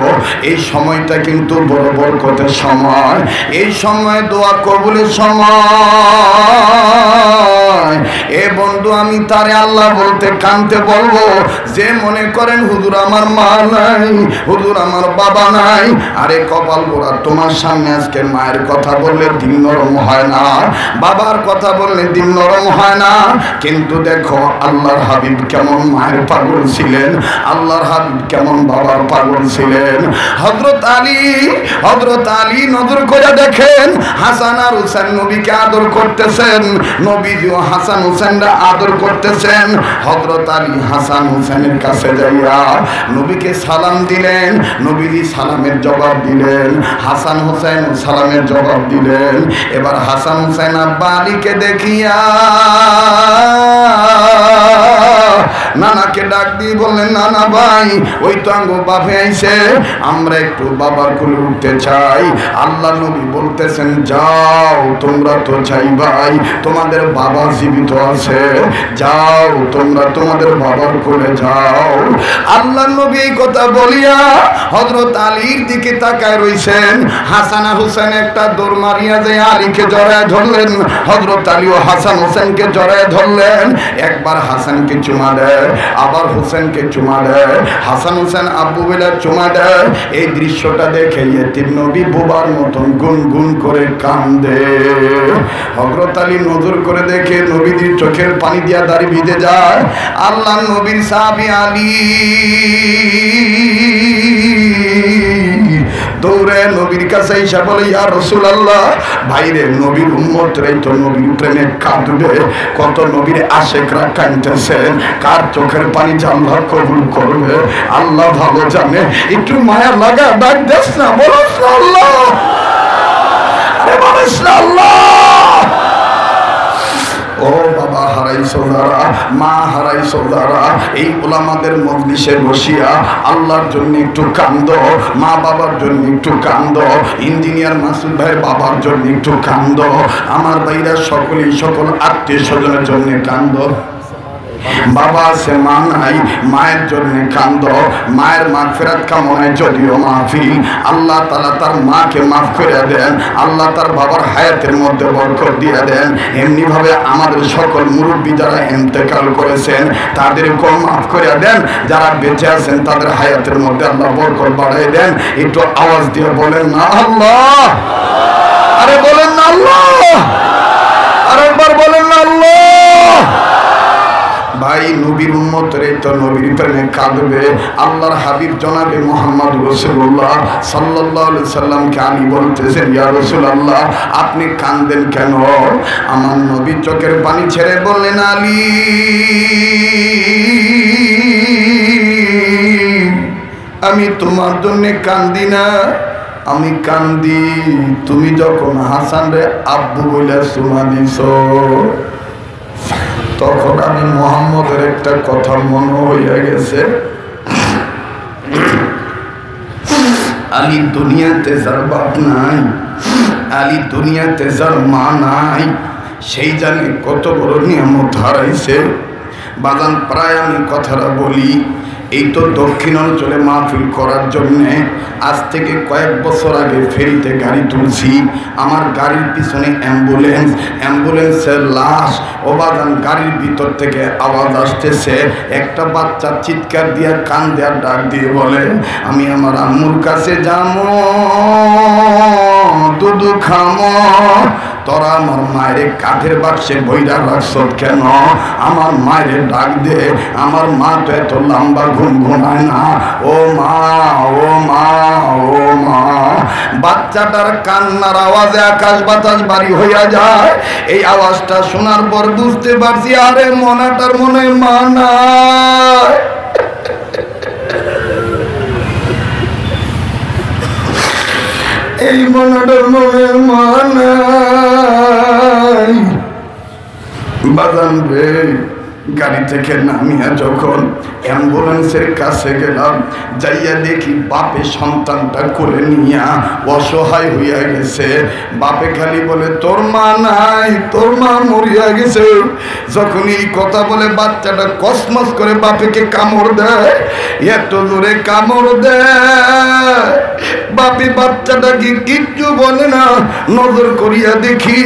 এই সময়টা কিন্তু বড় বরকতের সময়, এই সময় দোয়া কবুলের সময়। এ বন্ধু আমি তারে আল্লাহ বলতে কানতে বলবো যে মনে করেন হুজুর আমার মা নাই, হুজুর আমার বাবা নাই। আরে কপাল পোড়া, তোমার সামনে আজকে মায়ের কথা বললে দিল নরম হয় না, বাবার কথা বললে দিল নরম হয় না। কিন্তু দেখো আল্লাহর হাবিব কেমন মায়ের পাগল ছিলেন, আল্লাহর হাবিব কেমন বাবার পাগল ছিলেন। হযরত আলী নজর করে দেখেন হাসান আর হুসাইন নবীকে আদর করতেছেন, নবীজিও হাসান হুসাইনরা আদর করতেছেন। হযরত আলী হাসান হুসাইনের কাছে যাইয়া নবীকে সালাম দিলেন, নবীজি সালামের জবাব দিলেন, হাসান হুসাইন সালামের জবাব দিলেন। এবার হাসান হুসাইন আব্বা আলীকে দেখিয়া নানাকে ডাক দিয়ে বললেন, নানা ভাই ওই তো আঙ্গো বাপে আইছে, আমরা একটু বাবার কোলে উঠতে চাই। আল্লাহ নবী বলতেছেন, যাও তোমরা তো চাই ভাই, তোমাদের বাবা জীবিত আছে, যাও তোমরা তোমাদের বাবার কোলে যাও। আল্লাহ নবী এই কথা বলিয়া হযরত আলীর দিকে তাকায় রইছেন। হাসান আর হুসেন একটা দৌড় মারিয়া যায় আলীকে জড়ায় ধরলেন, হযরত আলীও হাসান হোসেনকে জড়ায় ধরলেন। একবার হাসানকে চুমা দেয়, আবার হোসেনকে চুমা দেয়, হাসান হোসেন আব্বু বলে চুমা দেয়। এই দৃশ্যটা দেখে ইয়েতিম নবী বোবার মতন গুনগুন করে কান্দে। হযরত আলী নজর করে দেখে নবীদের চোখের পানি দিয়া দাড়ি ভিজে যায়। আল্লাহ নবীর সাহাবী আলী দৌড়ে নবীর কাছে এসে বলে, ইয়া রাসূলুল্লাহ, ভাইরে নবীর উম্মতরে তো নবীর প্রেমে কাঁদবে, কত নবীর আশেকরা কাঁদতেছে, কার চোখের পানি আল্লাহ কবুল করবে আল্লাহ ভালো জানে, একটু মায়া লাগা ডাক দেস না, বলিস না আল্লাহ, আরে বলিস না আল্লাহ। ও বাবা হারাইছো যারা, মা হারাইছো যারা, এই উলামাদের মজলিসে বসিয়া আল্লাহর জন্য একটু কান্দো, মা বাবার জন্য একটু কান্দো, ইঞ্জিনিয়ার মাসুদ ভাইয়ের বাবার জন্য একটু কান্দো, আমার ভাইরা সকলেই সকল আত্মীয় স্বজনের জন্য কান্দো। বাবা আছে মা নাই, মায়ের জন্য কান্দো, মায়ের মাগফিরাত কামনায় যদিও মাহফিল, আল্লাহ তাআলা তার মাকে মাফ করে দেন, আল্লাহ তার বাবার হায়াতের মধ্যে বরকত দিয়ে দেন। এমনি ভাবে আমাদের সকল মুরব্বী যারা ইন্তেকাল করেছেন তাদেরকেও মাফ করে দেন, যারা বেঁচে আছেন তাদের হায়াতের মধ্যে আল্লাহ বরকত বাড়ায় দেন। একটু আওয়াজ দিয়ে বলেন না আল্লাহ, আরে বলেন না আল্লাহ, আরেকবার বলেন না আল্লাহ। ভাই নবীর উম্মতরে তো নবীর প্রেমে কাঁদবে। আল্লাহর হাবিব জনাবে মুহাম্মদ রাসূলুল্লাহ সাল্লাল্লাহু আলাইহি সাল্লামকে আমি বলতেছেন, ইয়া রাসূলুল্লাহ আপনি কাঁদেন কেন? আমার নবী চোখের পানি ছেড়ে বললেন, আলী আমি তোমার জন্য কান্দি না, আমি কান্দি তুমি যখন হাসান রে আব্বু বলে চুমা দিছ, তখন আমি মুহাম্মদের একটা কথা মনে হইয়া গেছে, আলী দুনিয়াতে যার বাপ নাই, আলী দুনিয়াতে যার মা নাই, সেই জানি কত বড় নিয়ামত হারাইছে। বাগান প্রায় আমি কথাটা বলি, এই তো দক্ষিণ অঞ্চলে মাহফিল করার জন্যে আজ থেকে কয়েক বছর আগে ফেরিতে গাড়ি তুলছি, আমার গাড়ির পিছনে অ্যাম্বুলেন্সের লাশ, ও বাগান গাড়ির ভিতর থেকে আওয়াজ আসতেছে, একটা বাচ্চা চিৎকার দিয়া কান দেওয়ার ডাক দিয়ে বলে, আমি আমার আম্মুর কাছে যাবো, দুধু খামো, তোরা আমার মায়ের কাঠের বাক্সে বইরা রাখছ কেন? আমার মায়ের ডাক দে, আমার মা তো এত লম্বা ঘুম ঘুমায় না, ও মা, ও মা, ও মা। বাচ্চাটার কান্নার আওয়াজে আকাশ বাতাস বাড়ি হইয়া যায়। এই আওয়াজটা শোনার পর বুঝতে পারছি, আরে মনাটার মনে মা নাই। এই মনাটার মনে মা নাই। বাজান রে, গাড়ি থেকে নামিয়া যখন অ্যাম্বুলেন্সের কাছে গেলাম, যাইয়া দেখি বাপে সন্তানটা কোলে নিয়া অসহায় হইয়া গেছে। বাপে খালি বলে, তোর মা নাই, তোর মা মরিয়া গেছে। যখন এই কথা বলে বাচ্চাটা কসমস করে বাপেকে কামড় দেয়, এত জোরে কামড় দেয়, বাপে বাচ্চাটাকে কিচ্ছু বলে না। নজর করিয়া দেখি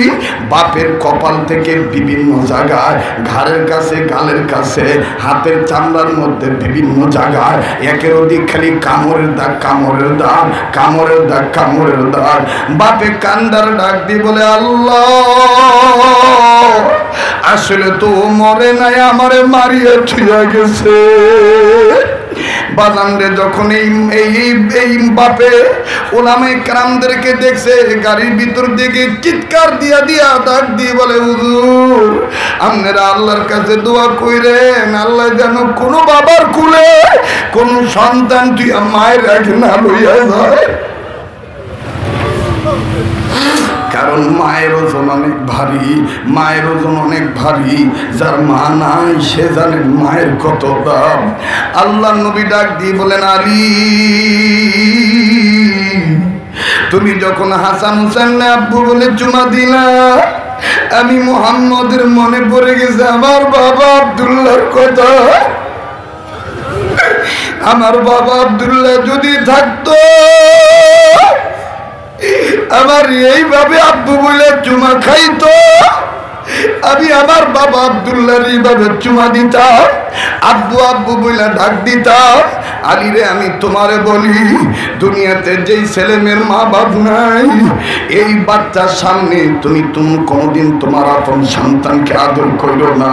বাপের কপাল থেকে বিভিন্ন জায়গায়, ঘাড়ের কাছে, গালের কাছে, হাতের চামড়ার মধ্যে বিভিন্ন জায়গায় একের অধিক খালি কামড়ের দাগ, কামড়ের দাগ, কামড়ের দাগ, কামড়ের দাগ। বাপে কান্দার ডাক দিয়ে বলে, আল্লাহ আসলে তো মরে নাই, আমারে মারিয়া ছুঁয়া গেছে। বাজানরে যখন এই বাপে ওলামায়ে কেরামদেরকে দেখছে গাড়ির ভিতর দিকে চিৎকার দিয়া দিয়া ডাক দিয়ে বলে, হুজুর আপনারা আল্লাহর কাছে দোয়া কইরেন, আল্লাহ যেন কোনো বাবার কুলে কোন সন্তান তুই মায়ের রাখে না লইয়া যায়। কারণ মায়ের ওজন অনেক ভারী, মায়ের ওজন অনেক ভারী। যার মা নাই সে জানেন মায়ের কত দাম। আল্লাহ নবী ডাক দিয়ে বলেন, আলী তুমি যখন হাসান হুসেন আব্বু বলে চুমা দিলা, আমি মুহাম্মদের মনে পড়ে গেছে আমার বাবা আব্দুল্লাহর কথা। আমার বাবা আব্দুল্লাহ যদি থাকতো, আমার এইভাবে আব্বু বলে চুমা খাইতো, আমি আমার বাবা আব্দুল্লাহর এইভাবে চুমা দিতাম, আব্বু আব্বু বলে ডাক দিতাম। আলীরে আমি তোমারে বলি, দুনিয়াতে যেই ছেলে মেয়ের মা বাপ নাই, এই বাচ্চার সামনে তুমি কোনোদিন তোমার আপন সন্তানকে আদর করো না।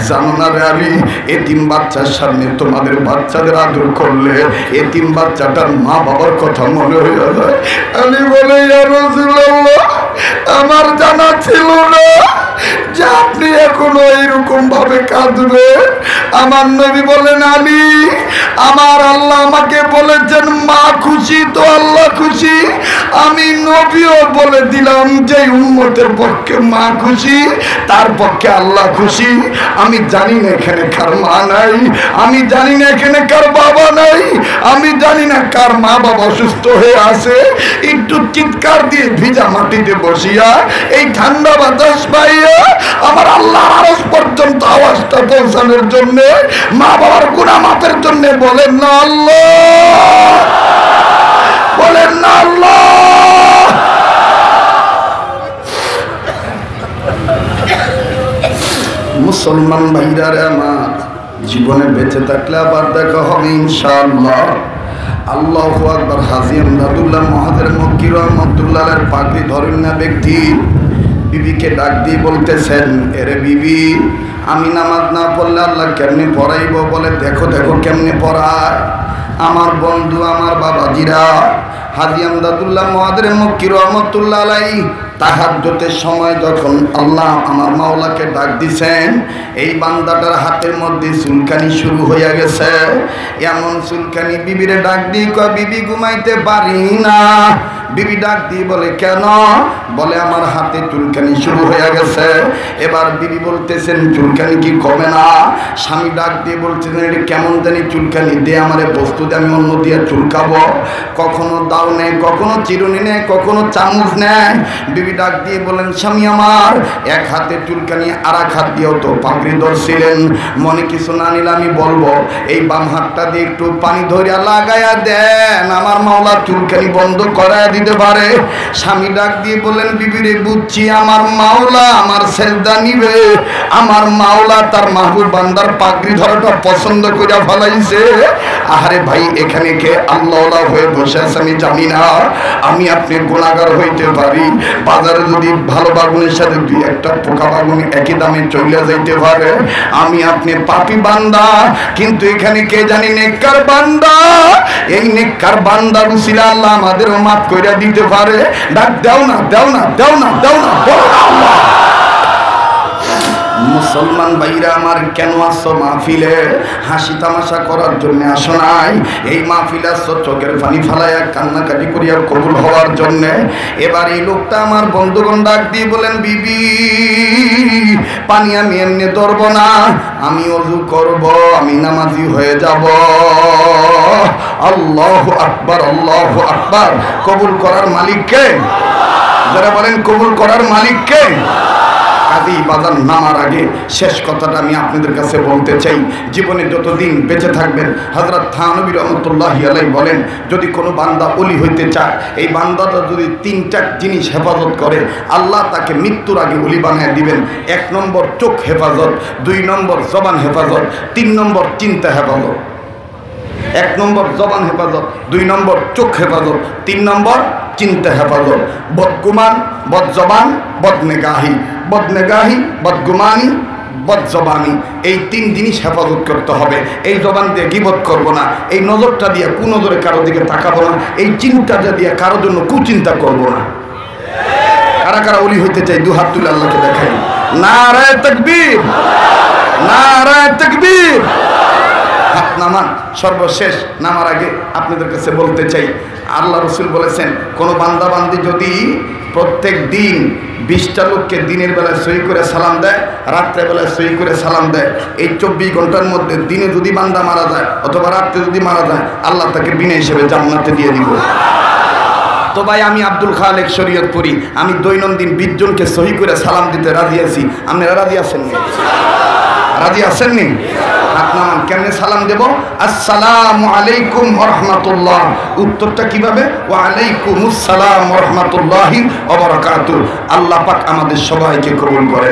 জানো না রে আলী, এতিম বাচ্চার সামনে তোমাদের বাচ্চাদের আদর করলে এতিম বাচ্চাটার মা বাবার কথা মনে হয়ে যায়। আলী বলে, ইয়া রাসূলুল্লাহ, আমার জানা ছিল না যে আপনি এখনো এইরকম ভাবে কাঁদবেন। আমার নবী বলেন, আলী আমার আল্লাহ আমাকে বলেছেন মা খুশি তো আল্লাহ খুশি। আমি নবীও বলে দিলাম যে উম্মতের পক্ষে মা খুশি তার পক্ষে আল্লাহ খুশি। আমি জানি না এখানে কার মা নাই, আমি জানি না এখানে কার বাবা নাই, আমি জানি না কার মা বাবা অসুস্থ হয়ে আছে। একটু চিৎকার দিয়ে ভিজা মাটিতে বসিয়া এই ঠান্ডা বাতাস পাইয়া আমার আল্লাহর আরশ পর্যন্ত আওয়াজটা পৌঁছানোর জন্য, মা বাবার গুনাহ মাফের জন্য বলেন না আল্লাহ, বলেন না আল্লাহ। মুসলমান ভাইরা আমার, জীবনে বেঁচে থাকলে আবার দেখা হবে ইনশাআল্লাহ। আল্লাহু আকবার। হাজী আমদাদুল্লাহ মহাজের মক্কি রহমাতুল্লাহের পাগড়ি ধরেন না ব্যক্তি বিবিকে ডাক দিয়ে বলতেছেন, এরে বিবি, আমি নামাজ না পড়লে আল্লাহ কেমনে পড়াইব? বলে, দেখো দেখো কেমনে পড়ায়। আমার বন্ধু, আমার বাবাজিরা, হাজী আমদাদুল্লাহ মহাজের মক্কি রহমাতুল্লাহ আলাইহি তাহাজ্জুদের সময় যখন আল্লাহ আমার মাওলাকে ডাক দিছেন, এই বান্দাটার হাতের মধ্যে চুলকানি শুরু হয়ে গেছে। এমন চুলকানি, বিবিরে ডাক দিয়ে কয়, বিবি ঘুমাইতে পারি না। বিবি ডাক দিয়ে বলে, কেন? বলে, আমার হাতে চুলকানি শুরু হয়ে গেছে। এবার বিবি বলতেছেন, চুলকানি কি কমে না? স্বামী ডাক দিয়ে বলতেছেন, এটা কেমন জানি চুলকানি, দে আমারে বস্তু দে, আমি অন্য দিয়ে চুলকাবো। কখনো দাও নেয়, কখনো চিরুনি নেয়, কখনো চামচ নেয়। বিবি ডাক দিয়ে বলেন, স্বামী আমার এক হাতে চুলকানি, আর এক হাত দিয়েও তো পাগড়ি ধরছিলেন, মনে কিছু না নিলে আমি বলবো এই বাম হাতটা দিয়ে একটু পানি ধরিয়া লাগাইয়া দেন, আমার মাওলা চুলকানি বন্ধ করাইয়া দিতে পারে। স্বামী ডাক দিয়ে বলেন, বিবিরে বুঝছি, আমার মাওলা আমার সেজদা নিবে, আমার মাওলা তার মাহবুব বান্দার পাগড়ি ধরাটা পছন্দ করে ফেলাইছে। আহারে ভাই, এখানে কে আল্লাহ হয়ে বসে আছে আমি জানি না, আমি আপনি গুনাহগার হইতে পারি। বাজারে যদি ভালো বাগুনের সাথে দুই একটা পোকা বাগুন একই দামে চলে যাইতে পারে, আমি আপনি পাপী বান্দা, কিন্তু এখানে কে জানি নেককার বান্দা। এই নেককার বান্দার উসিলা আল্লাহ আমাদেরও মাফ কইরা দিতে পারে। ডাক দাও না, দাও না, দাও না, দাও না, দাও না আল্লাহ। মুসলমান ভাইরা আমার, কেন আসছো মাহফিলে? হাসি তামাশা করার জন্য আসো নাই। এই মাহফিলে আসছো চোখের পানি ফালাইয়া কান্নাকাটি করিয়া কবুল হওয়ার জন্য। এবার এই লোকটা আমার বন্ধুগণ ডাক দিয়ে বলেন, বিবি পানি আমি এমনি ধরবো না, আমি ওযু করব, আমি নামাজি হয়ে যাব। আল্লাহু আকবার, আল্লাহু আকবার। কবুল করার মালিক কে? যারা বলেন কবুল করার মালিক কে? কাজী বাজার নামার আগে শেষ কথাটা আমি আপনাদের কাছে বলতে চাই, জীবনে যতদিন বেঁচে থাকবেন, হযরত থানবী রহমাতুল্লাহি আলাইহি বলেন, যদি কোনো বান্দা ওলি হইতে চায়, এই বান্দাটা যদি তিনটা জিনিস হেফাজত করে, আল্লাহ তাকে মৃত্যুর আগে ওলি বানিয়ে দিবেন। 1 নম্বর চোখ হেফাজত, 2 নম্বর জবান হেফাজত, 3 নম্বর চিন্তা হেফাজত। 1 নম্বর জবান হেফাজত, 2 নম্বর চোখ হেফাজত, 3 নম্বর চিন্তা হেফাজত। বদগুমান, বদজবান, বদনেগাহি, বদনেগাহি, বদগুমানি, বদজবানি, এই 3 জিনিস হেফাজত করতে হবে। এই জবান দিয়ে গীবত করব না, এই নজরটা দিয়ে কুনজরে কারো দিকে তাকাবো না, এই চিন্তাটা দিয়ে কারো জন্য কুচিন্তা করব না। কারা কারা ওলি হইতে চাই? 2 হাত তুলে আল্লাহকে দেখাই। নারায়ে তাকবীর, নারায়ে তাকবীর। হাত নামান। সর্বশেষ নামার আগে আপনাদের কাছে বলতে চাই, আল্লাহ রসুল বলেছেন, কোনো বান্দা বান্দি যদি প্রত্যেক দিন 20টা লোককে দিনের বেলায় সই করে সালাম দেয়, রাত্রে বেলায় সই করে সালাম দেয়। এই 24 ঘন্টার মধ্যে দিনে যদি বান্দা মারা যায় অথবা রাত্রে যদি মারা যায়, আল্লাহ তাকে বিনা হিসেবে জান্নাতে দিয়ে দিব। তো ভাই, আমি আব্দুল খালেক শরীয়তপুরি, আমি দৈনন্দিন 20 জনকে সহি করে সালাম দিতে রাজি আছি। আপনারা রাজি আছেননি? রাজি আছেননি? আপনার কেমনে সালাম দেব? আসসালামু আলাইকুম ওয়া রাহমাতুল্লাহ। উত্তরটা কিভাবে? ওয়া আলাইকুমুস সালাম ওয়া রাহমাতুল্লাহি ওয়া বারাকাতুহু। আল্লাহ পাক আমাদের সবাইকে কবুল করে।